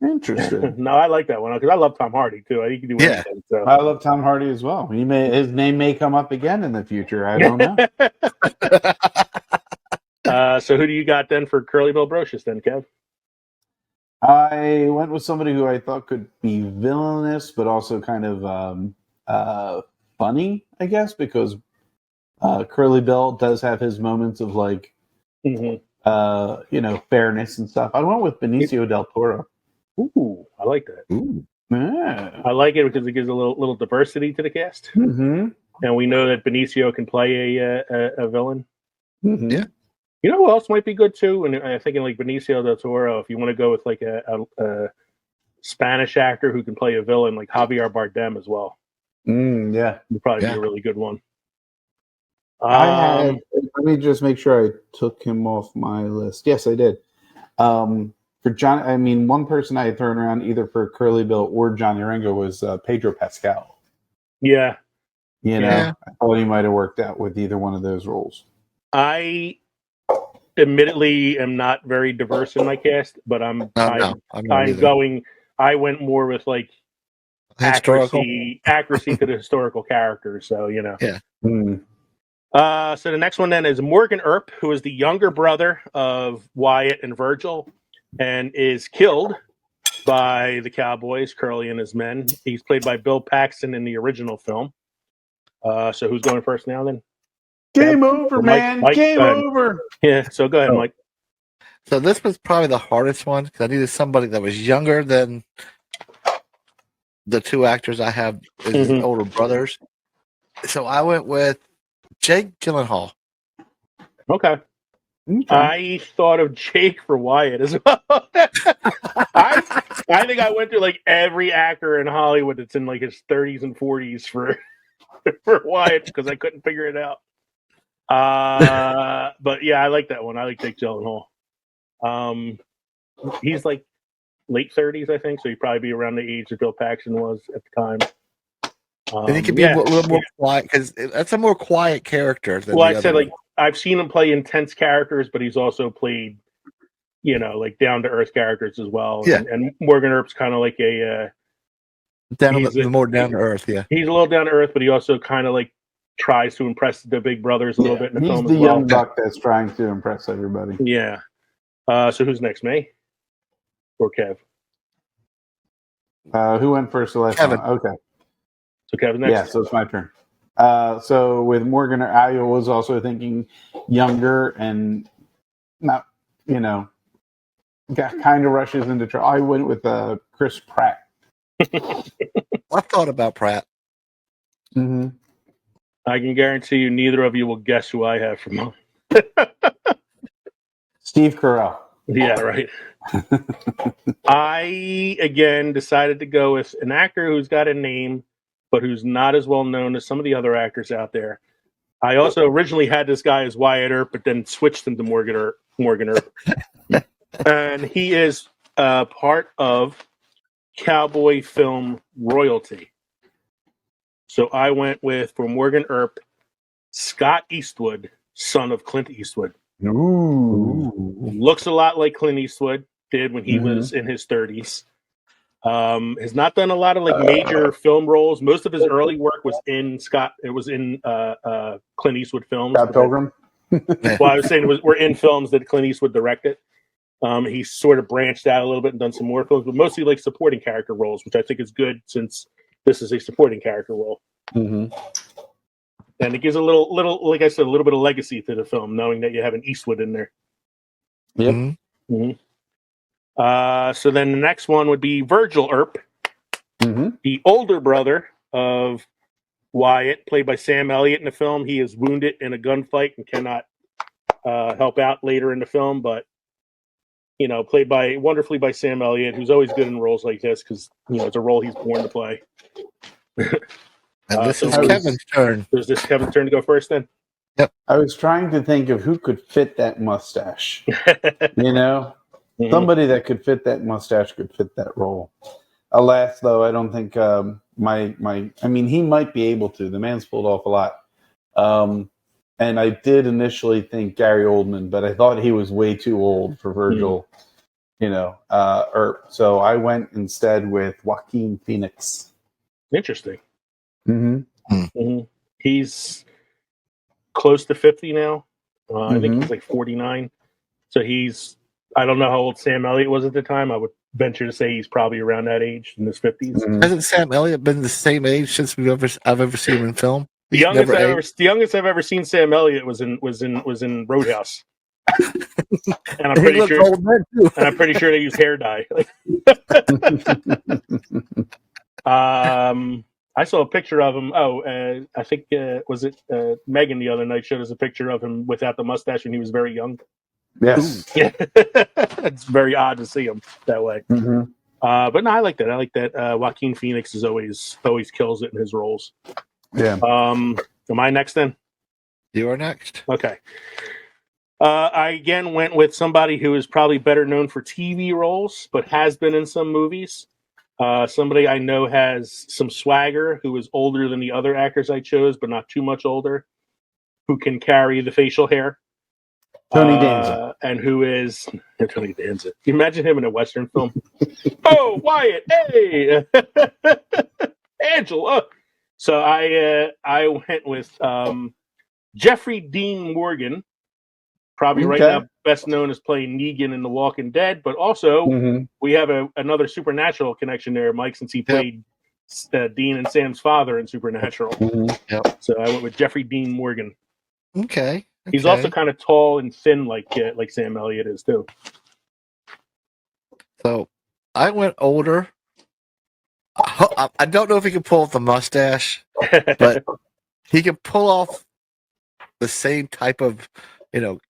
Interesting. No, I like that one because I love Tom Hardy too. I think he can do anything. So. I love Tom Hardy as well. His name may come up again in the future. I don't know. So who do you got then for Curly Bill Brocious then, Kev? I went with somebody who I thought could be villainous, but also kind of funny, I guess, because Curly Bill does have his moments of like, fairness and stuff. I went with Benicio del Toro. Ooh, I like that. Ooh. Yeah. I like it because it gives a little diversity to the cast. Mm-hmm. And we know that Benicio can play a villain. Mm-hmm. Yeah. You know who else might be good too? And I'm thinking like Benicio del Toro. If you want to go with like a Spanish actor who can play a villain, like Javier Bardem as well. Yeah, would probably be a really good one. Let me just make sure I took him off my list. Yes, I did. For John, one person I had thrown around either for Curly Bill or Johnny Ringo was Pedro Pascal. Yeah. I thought he might have worked out with either one of those roles. I admittedly am not very diverse in my cast, but I'm I'm not I'm either. going. I went more with like Historical. accuracy to the historical characters. So you know. Yeah. So the next one then is Morgan Earp, who is the younger brother of Wyatt and Virgil, and is killed by the Cowboys, Curly and his men. He's played by Bill Paxton in the original film. So who's going first now then? Game Kev? over, Or Mike? man. Mike, Game go ahead. over. Yeah, so go ahead, Mike. So this was probably the hardest one because I needed somebody that was younger than the two actors I have as his older brothers. So I went with Jake Gyllenhaal. Okay. I thought of Jake for Wyatt as well. I think I went through like every actor in Hollywood that's in like his 30s and 40s for Wyatt because I couldn't figure it out. But yeah, I like that one. I like Jake Gyllenhaal. He's like late 30s, I think, so he'd probably be around the age that Bill Paxton was at the time. And he could be a little more quiet because that's a more quiet character than Well, the I other said, like, one. I've seen him play intense characters, but he's also played, you know, like down to earth characters as well. Yeah. And Morgan Earp's kind of like a more down to earth. Yeah, he's a little down to earth, but he also kind of like tries to impress the big brothers a little bit in the He's film the as well. young buck that's trying to impress everybody. Yeah. So who's next, me or Kev? Who went first the last Kevin. time? Okay. So Kevin next. Yeah, so it's my turn. So with Morgan, I was also thinking younger and not, you know, kind of rushes into trouble. I went with Chris Pratt. I thought about Pratt. Mm-hmm. I can guarantee you neither of you will guess who I have for mine. Steve Carell. Yeah, right. I, again, decided to go with an actor who's got a name, but who's not as well known as some of the other actors out there. I also originally had this guy as Wyatt Earp, but then switched him to Morgan Earp. And he is part of cowboy film royalty. So I went with, for Morgan Earp, Scott Eastwood, son of Clint Eastwood. Ooh. Looks a lot like Clint Eastwood did when he was in his 30s. Has not done a lot of like major film roles. Most of his early work was in Clint Eastwood films. Scott Pilgrim. Well, I was saying were in films that Clint Eastwood directed. He sort of branched out a little bit and done some more films, but mostly like supporting character roles, which I think is good since this is a supporting character role. Mm-hmm. And it gives a little, like I said, a little bit of legacy to the film, knowing that you have an Eastwood in there. Yep. Mm-hmm. Mm-hmm. So then the next one would be Virgil Earp, the older brother of Wyatt, played by Sam Elliott in the film. He is wounded in a gunfight and cannot help out later in the film, but you know, played wonderfully by Sam Elliott, who's always good in roles like this because you know it's a role he's born to play. And this is Kevin's turn. Is this Kevin's turn to go first then? Yep. I was trying to think of who could fit that mustache. You know, somebody that could fit that mustache could fit that role. Alas, though, I don't think I mean, he might be able to. The man's pulled off a lot. And I did initially think Gary Oldman, but I thought he was way too old for Virgil. You know, so I went instead with Joaquin Phoenix. Interesting. Mm-hmm. He's close to 50 now. I think he's like 49. So I don't know how old Sam Elliott was at the time. I would venture to say he's probably around that age, in his 50s. Hasn't Sam Elliott been the same age since I've ever seen him in film? The youngest I've ever seen Sam Elliott was in Roadhouse. And I'm pretty sure old then too. And I'm pretty sure they used hair dye. I saw a picture of him. I think was it Megan the other night showed us a picture of him without the mustache when he was very young. Yes. Yeah. It's very odd to see him that way. Mm-hmm. But no, I like that. I like that. Joaquin Phoenix is always kills it in his roles. Yeah. Am I next then? You are next. Okay. I again went with somebody who is probably better known for TV roles, but has been in some movies. Somebody I know has some swagger, who is older than the other actors I chose, but not too much older. who can carry the facial hair. Tony Danza. And who is Tony Danza. Can you imagine him in a Western film? Oh, Wyatt, hey, Angela. So I went with Jeffrey Dean Morgan, probably right now best known as playing Negan in The Walking Dead, but also we have another Supernatural connection there, Mike, since he played Dean and Sam's father in Supernatural. Yep. So I went with Jeffrey Dean Morgan. Okay. He's also kind of tall and thin, like Sam Elliott is too. So I went older. I don't know if he can pull off the mustache, but he can pull off the same type of,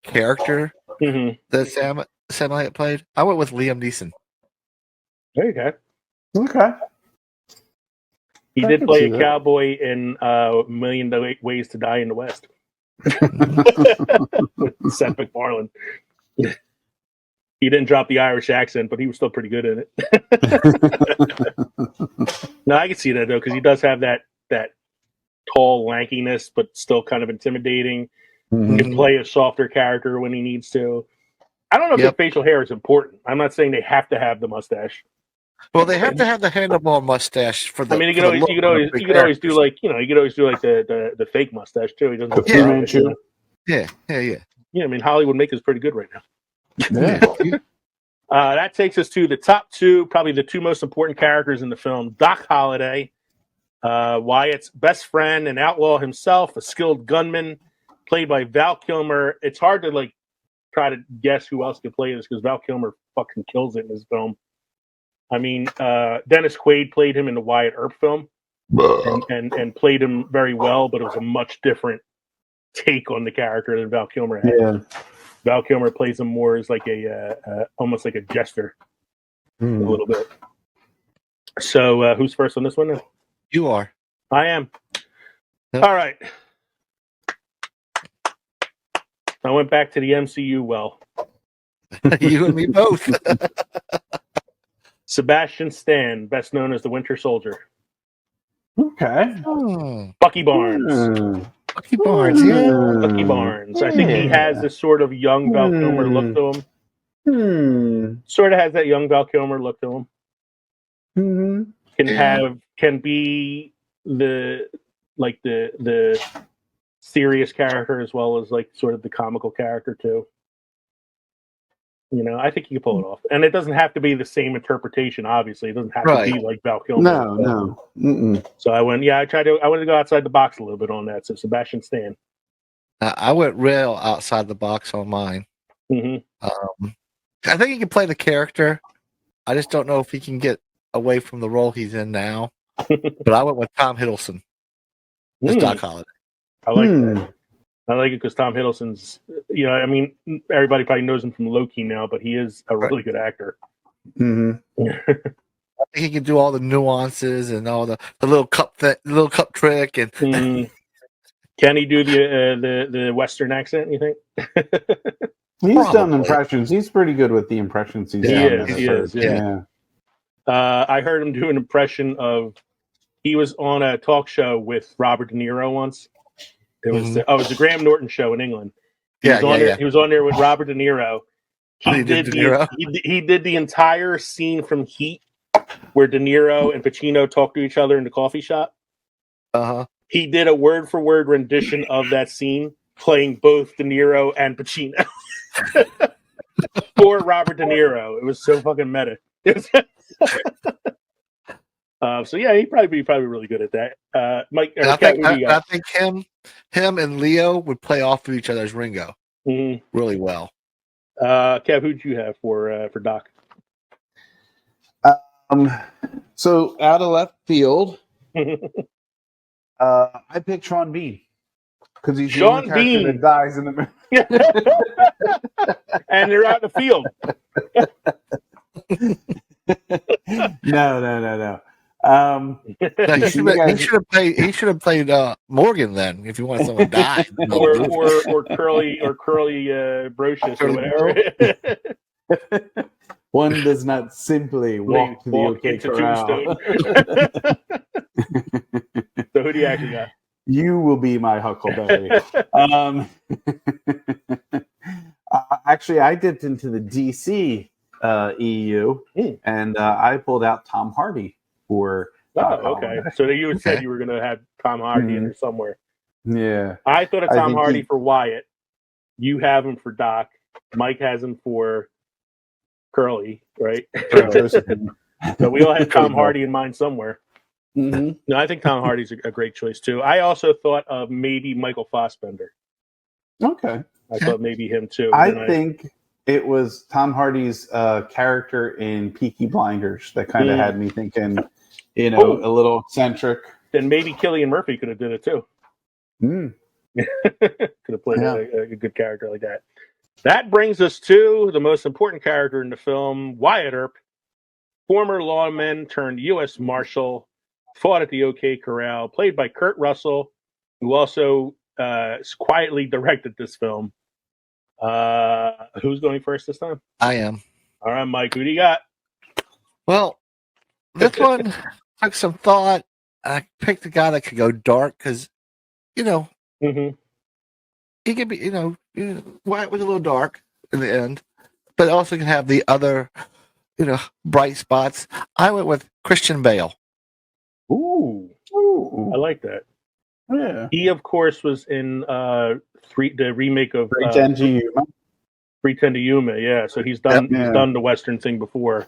character that Sam Elliott played. I went with Liam Neeson. There you go. Okay. He did play a cowboy in A Million Ways to Die in the West. With Seth MacFarlane. He didn't drop the Irish accent, but he was still pretty good in it. No, I can see that though, because he does have that tall lankiness, but still kind of intimidating. He can play a softer character when he needs to. I don't know if the facial hair is important. I'm not saying they have to have the mustache. Well, they have to have the handlebar mustache for the. I mean, you could always do like the fake mustache too. He doesn't have to Yeah. I mean, Hollywood makeup is pretty good right now. Yeah. That takes us to the top two, probably the two most important characters in the film. Doc Holliday, Wyatt's best friend and outlaw himself, a skilled gunman, played by Val Kilmer. It's hard to try to guess who else could play this because Val Kilmer fucking kills it in this film. I mean, Dennis Quaid played him in the Wyatt Earp film and played him very well, but it was a much different take on the character than Val Kilmer had. Yeah. Val Kilmer plays him more as like almost like a jester, a little bit. So who's first on this one now? You are. I am. Yep. All right. I went back to the MCU well. You and me both. Sebastian Stan, best known as the Winter Soldier. Okay. Bucky Barnes. Bucky Barnes, yeah. Bucky Barnes. I think he has this sort of young Val Kilmer look to him. Sort of has that young Val Kilmer look to him. Can be the serious character as well as like sort of the comical character too. I think he can pull it off, and it doesn't have to be the same interpretation. Obviously, it doesn't have to be like Val Kilmer. No. So I went. Yeah, I wanted to go outside the box a little bit on that. So Sebastian Stan. I went real outside the box on mine. I think he can play the character. I just don't know if he can get away from the role he's in now. But I went with Tom Hiddleston as Doc Holliday. I like that. I like it because Tom Hiddleston's, I mean, everybody probably knows him from Loki now, but he is a really good actor. I think he can do all the nuances and all the little cup trick. And can he do the Western accent? You think? He's done impressions. He's pretty good with the impressions. He is. Yeah. I heard him do an impression of. He was on a talk show with Robert De Niro once. It was it was the Graham Norton show in England. He was on there with Robert De Niro. He did the entire scene from Heat where De Niro and Pacino talk to each other in the coffee shop. He did a word for word rendition of that scene, playing both De Niro and Pacino for Robert De Niro. It was so fucking meta. So yeah, he'd probably be really good at that. Mike, I think him and Leo would play off of each other's Ringo really well. Kev, who'd you have for Doc? So out of left field, I picked Sean Bean because he's the only character that dies in the and they're out in the field. No. He should have played Morgan then if you wanted someone to die. or curly brocious or whatever. One does not simply walk to the OK into Corral. Tombstone. So who do you actually got? You will be my Huckleberry. Actually, I dipped into the DC EU, and I pulled out Tom Hardy for. Okay. So you had said you were going to have Tom Hardy in there somewhere. Yeah. I thought of Tom think Hardy for Wyatt. You have him for Doc. Mike has him for Curly, right? So we all had Tom Hardy in mind somewhere. Mm-hmm. No, I think Tom Hardy's a great choice too. I also thought of maybe Michael Fassbender. Okay. I thought maybe him too. I think it was Tom Hardy's character in Peaky Blinders that kind of had me thinking, a little eccentric. Then maybe Cillian Murphy could have did it too. Could have played a good character like that. That brings us to the most important character in the film, Wyatt Earp, former lawman turned U.S. Marshal, fought at the OK Corral, played by Kurt Russell, who also quietly directed this film. Who's going first this time? I am. All right, Mike, who do you got? Well, this one took some thought. I picked a guy that could go dark because, he could be, Wyatt was a little dark in the end, but also can have the other, bright spots. I went with Christian Bale. Ooh. I like that. Yeah. He, of course, was in the remake of Pretend to Yuma. Pretend to Yuma. Yeah, so he's done the Western thing before.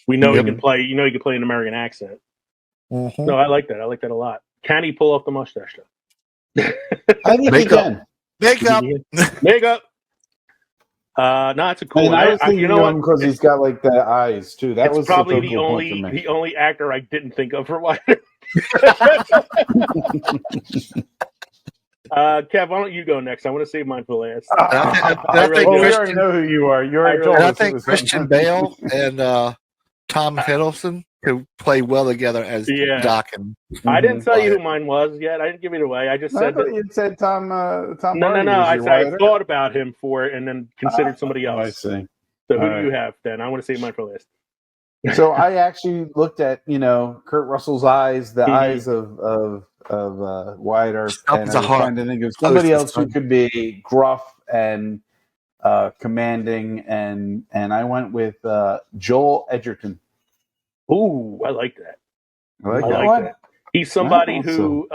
We know he can play. He can play an American accent. Mm-hmm. No, I like that. I like that a lot. Can he pull off the mustache though? I think he can. Makeup. No, it's a cool. I was thinking of him because he's got like the eyes too. That was probably the only actor I didn't think of for Wyatt. Kev, why don't you go next? I want to save mine for last. We already know who you are. You already told us. I think Christian Bale and Tom Hiddleston who play well together as Doc and. I didn't tell you who mine was yet. I didn't give it away. I just said that you said Tom. Tom. No. I thought about him for it and then considered somebody else. I see. So who do you have then? I want to save mine for last. So I actually looked at Kurt Russell's eyes, the eyes of Wyatt Earp, and I was trying to think of somebody else who could be gruff and commanding, and I went with Joel Edgerton. Ooh, I like that. I like that. He's somebody who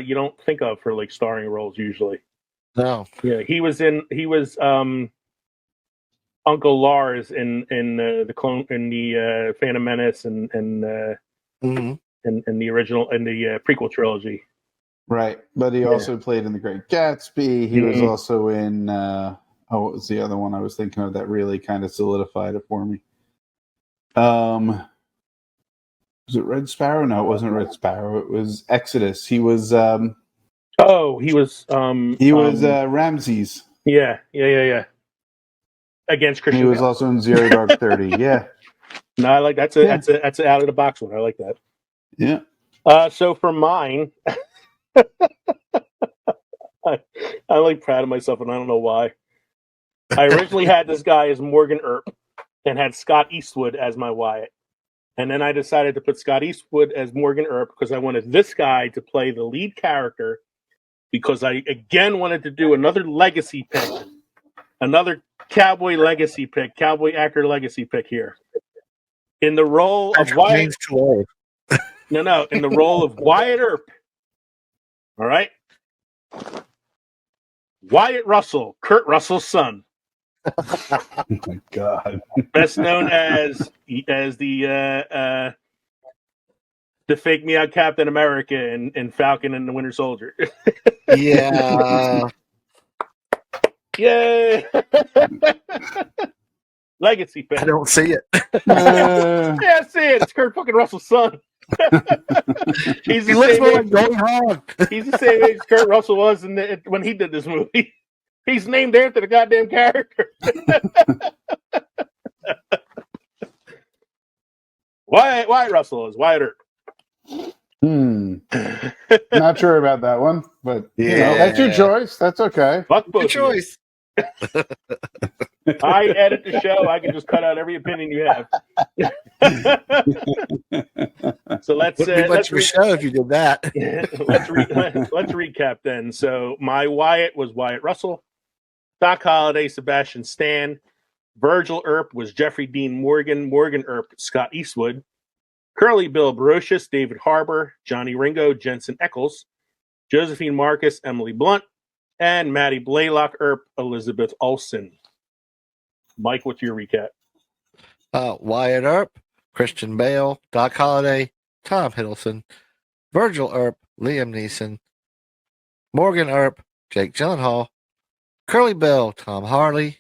you don't think of for like starring roles usually. No. Yeah, he was Uncle Lars in the clone in the Phantom Menace and the original in the prequel trilogy. Right, but he also played in The Great Gatsby. He was also in what was the other one I was thinking of that really kind of solidified it for me? Was it Red Sparrow? No, it wasn't Red Sparrow. It was Exodus. He was. He was. He was Ramses. Yeah. Against Christian. He was also in Zero Dark 30. Yeah. No, I like that's an out of the box one. I like that. Yeah. So for mine, I'm like proud of myself, and I don't know why. I originally had this guy as Morgan Earp, and had Scott Eastwood as my Wyatt, and then I decided to put Scott Eastwood as Morgan Earp because I wanted this guy to play the lead character, because I again wanted to do another legacy pick, another cowboy legacy pick, cowboy actor legacy pick here. In the role of Wyatt. No, in the role of Wyatt Earp. All right. Wyatt Russell, Kurt Russell's son. Oh my God. Best known as the fake me out Captain America and Falcon and the Winter Soldier. Yeah. Yay! Legacy pick. I don't see it. Yeah, I see it. It's Kurt fucking Russell's son. He's the same age. He's the same age Kurt Russell was when he did this movie. He's named after the goddamn character. Wyatt Russell is Wyatt Earp. Not sure about that one, but that's your choice. That's okay. Fuck both Good choice. I edit the show. I can just cut out every opinion you have. So let's Wouldn't be much of a show if you did that. let's recap then. So my Wyatt was Wyatt Russell, Doc Holliday, Sebastian Stan, Virgil Earp was Jeffrey Dean Morgan, Morgan Earp, Scott Eastwood, Curly Bill Brocious, David Harbour, Johnny Ringo, Jensen Eccles, Josephine Marcus, Emily Blunt, and Maddie Blaylock Earp, Elizabeth Olsen. Mike, what's your recap? Wyatt Earp, Christian Bale, Doc Holliday, Tom Hiddleston, Virgil Earp, Liam Neeson, Morgan Earp, Jake Gyllenhaal, Curly Bill, Tom Hardy,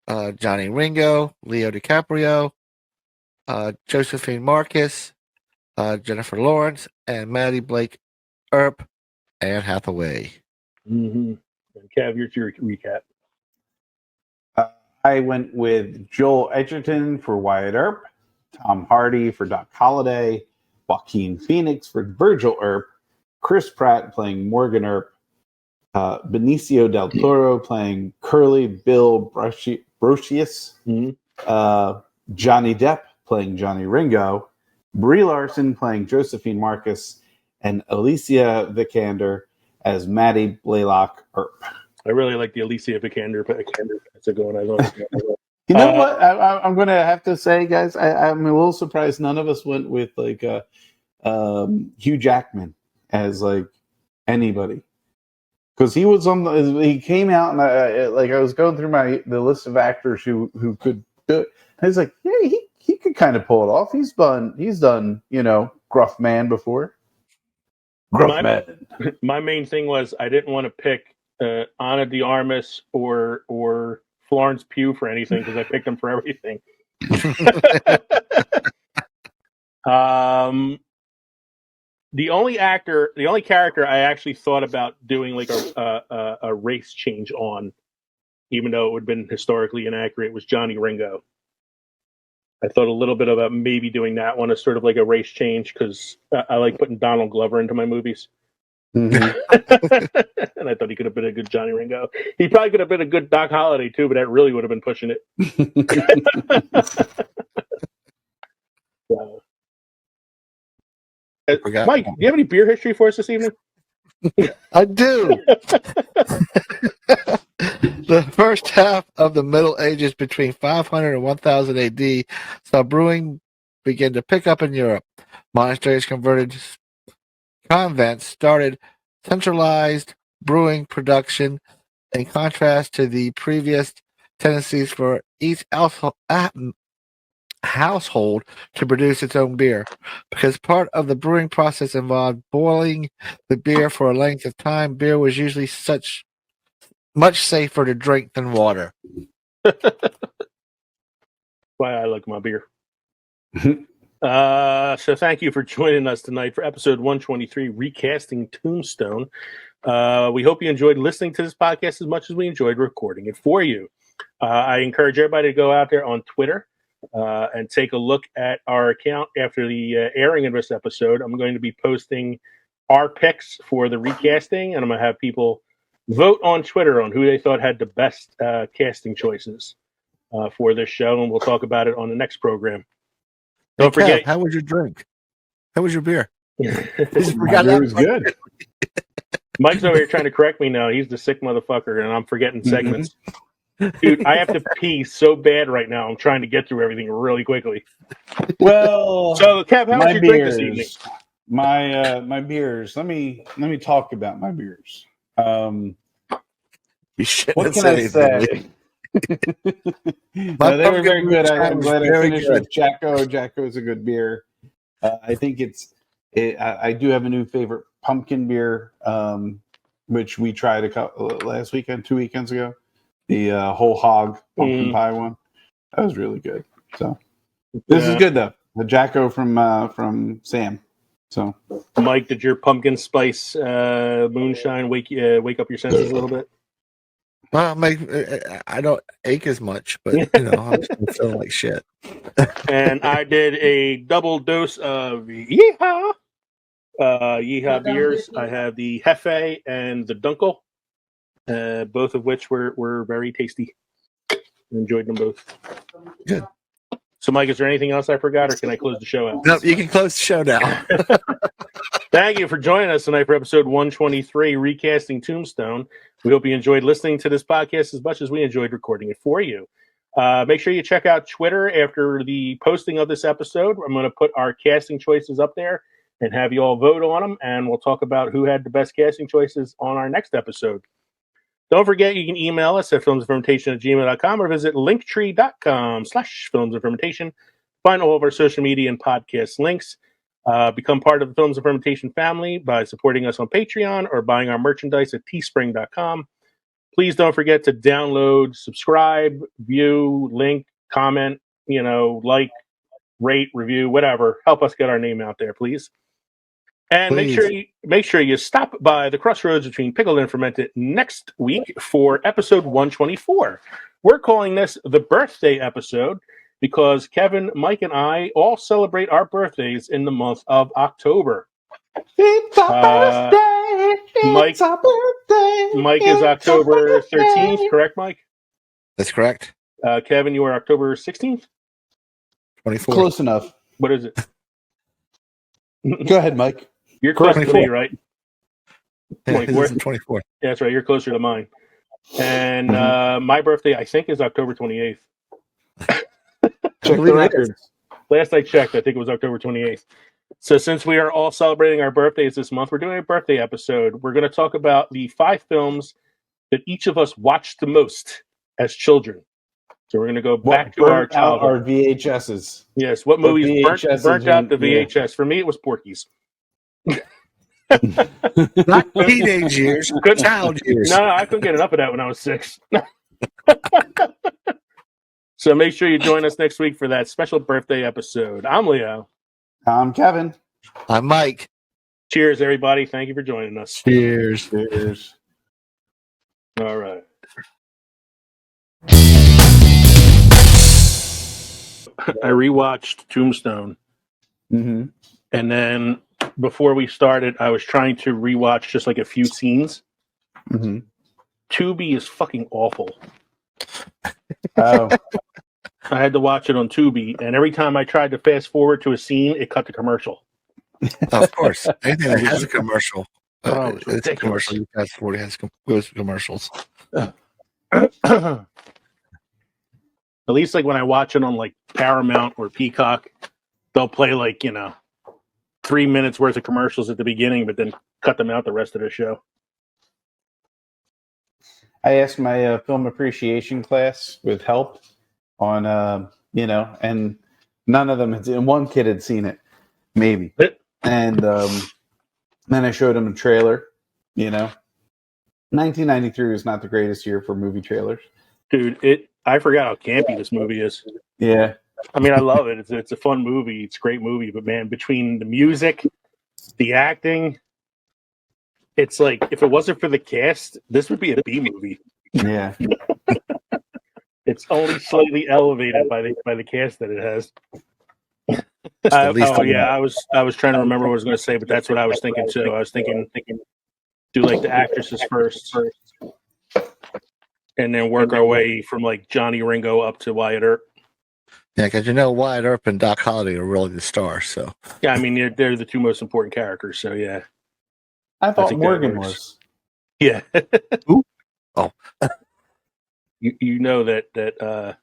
Johnny Ringo, Leo DiCaprio, Josephine Marcus, Jennifer Lawrence, and Maddie Blake Earp, Anne Hathaway. Mm-hmm. And Kev, your recap. I went with Joel Edgerton for Wyatt Earp, Tom Hardy for Doc Holliday, Joaquin Phoenix for Virgil Earp, Chris Pratt playing Morgan Earp, Benicio del Toro playing Curly Bill Brocious, Johnny Depp playing Johnny Ringo, Brie Larson playing Josephine Marcus, and Alicia Vikander as Maddie Blaylock Earp. I really like the Alicia Vikander pick. That's a good one. I love it. You know what? I'm going to have to say, guys, I'm a little surprised none of us went with like Hugh Jackman as like anybody, because he was he came out and I was going through the list of actors who could do it. And he's like, yeah, he could kind of pull it off. He's done gruff man before. My main thing was I didn't want to pick Ana de Armas or Florence Pugh for anything because I picked them for everything. The only character I actually thought about doing like a race change on, even though it would have been historically inaccurate, was Johnny Ringo. I thought a little bit about maybe doing that one as sort of like a race change because I like putting Donald Glover into my movies. Mm-hmm. And I thought he could have been a good Johnny Ringo. He probably could have been a good Doc Holliday too, but that really would have been pushing it. So. Mike, do you have any beer history for us this evening? I do. The first half of the Middle Ages between 500 and 1000 AD saw brewing begin to pick up in Europe. Monasteries converted convents started centralized brewing production in contrast to the previous tendencies for each household to produce its own beer, because part of the brewing process involved boiling the beer for a length of time. Beer was usually much safer to drink than water. Why I like my beer. So thank you for joining us tonight for episode 123, Recasting Tombstone. We hope you enjoyed listening to this podcast as much as we enjoyed recording it for you. I encourage everybody to go out there on Twitter and take a look at our account after the airing of this episode. I'm going to be posting our picks for the recasting, and I'm going to have people vote on Twitter on who they thought had the best casting choices for this show, and we'll talk about it on the next program. Don't forget. How was your drink? How was your beer? My beer was good. Mike's over here trying to correct me now. He's the sick motherfucker, and I'm forgetting segments. Dude, I have to pee so bad right now. I'm trying to get through everything really quickly. Well, so Kev, how was your drink this evening? My beers. Let me talk about my beers. What can I say? No, they were very good. I'm glad I finished with Jacko. Jacko is a good beer. I think I do have a new favorite pumpkin beer, which we tried last weekend, 2 weekends ago. The whole hog pumpkin pie one. That was really good. So this is good though. The Jacko from Sam. So Mike, did your pumpkin spice moonshine wake up your senses a little bit? Well, I don't ache as much, but I'm still feeling like shit. And I did a double dose of Yeehaw beers. I have the Hefe and the Dunkel. both of which were very tasty. Enjoyed them both. Good. So, Mike, is there anything else I forgot, or can I close the show out? Nope, you can close the show now. Thank you for joining us tonight for episode 123, Recasting Tombstone. We hope you enjoyed listening to this podcast as much as we enjoyed recording it for you. Make sure you check out Twitter after the posting of this episode. I'm going to put our casting choices up there and have you all vote on them, and we'll talk about who had the best casting choices on our next episode. Don't forget, you can email us at filmsandfermentation@gmail.com or visit linktree.com/filmsandfermentation. Find all of our social media and podcast links. Become part of the Films and Fermentation family by supporting us on Patreon or buying our merchandise at teespring.com. Please don't forget to download, subscribe, view, link, comment, like, rate, review, whatever. Help us get our name out there, please. And make sure you stop by the crossroads between pickled and fermented next week for episode 124. We're calling this the birthday episode because Kevin, Mike, and I all celebrate our birthdays in the month of October. It's our birthday. It's our birthday. Mike is October 13th, correct, Mike? That's correct. Kevin, you are October 16th? 24. Close enough. What is it? Go ahead, Mike. You're closer to me, right? Yeah, 24. 24. Yeah, that's right. You're closer to mine. And my birthday, I think, is October 28th. Check the records. Last I checked, I think it was October 28th. So since we are all celebrating our birthdays this month, we're doing a birthday episode. We're going to talk about the 5 films that each of us watched the most as children. So we're going to go back to our childhood. Our VHSs. Yes, what movies burnt out the VHS? Yeah. For me, it was Porky's. Not teenage years, child years. No, I couldn't get enough of that when I was 6. So make sure you join us next week for that special birthday episode. I'm Leo. I'm Kevin. I'm Mike. Cheers, everybody. Thank you for joining us. Cheers. Cheers. All right. I rewatched Tombstone. Mm-hmm. And then before we started, I was trying to rewatch just like a few scenes. Mm-hmm. Tubi is fucking awful. Oh. I had to watch it on Tubi, and every time I tried to fast forward to a scene, it cut the commercial. Of course. Anything that has a commercial. It's It's a commercial. You fast forward, it has commercials. At least like when I watch it on like Paramount or Peacock, they'll play like, 3 minutes worth of commercials at the beginning, but then cut them out the rest of the show. I asked my film appreciation class with help on, and none of them had seen it. One kid had seen it, maybe. And then I showed him a trailer, 1993 was not the greatest year for movie trailers. Dude, I forgot how campy this movie is. Yeah. I mean, I love it. It's a fun movie. It's a great movie. But, man, between the music, the acting, it's like if it wasn't for the cast, this would be a B movie. Yeah. It's only slightly elevated by the cast that it has. I was trying to remember what I was going to say, but that's what I was thinking too. I was thinking do like the actresses first, and then work our way from like Johnny Ringo up to Wyatt Earp. Yeah, because Wyatt Earp and Doc Holliday are really the stars. So yeah, I mean they're the 2 most important characters. So yeah, I thought Morgan was. Yeah. Ooh. Oh. You know that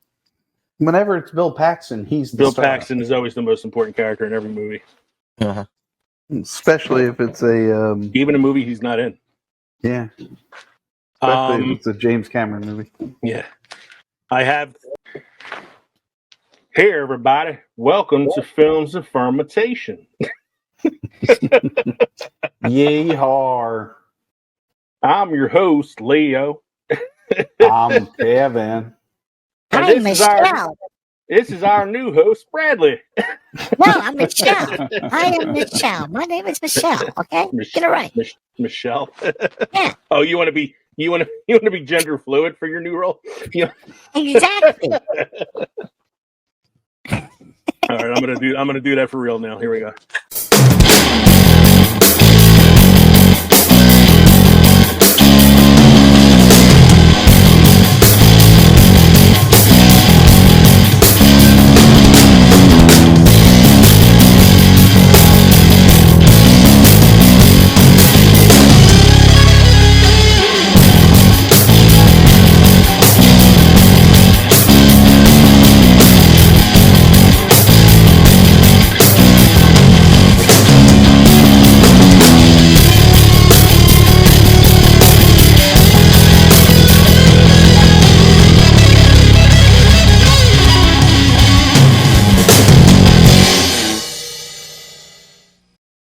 whenever it's Bill Paxton, he's the Bill star. Paxton is always the most important character in every movie. Uh-huh. Especially if it's a even a movie he's not in. Yeah. Especially if it's a James Cameron movie. Yeah. I have Hey everybody, welcome to Films and Fermentation. Yeehaw. I'm your host, Leo. I'm Kevin. And this is our new host, Bradley. No, I'm Michelle. I am Michelle. My name is Michelle. Okay, get it right. Michelle. Yeah. Oh, you want to be gender fluid for your new role? Yeah. Exactly. All right, I'm gonna do that for real now. Here we go.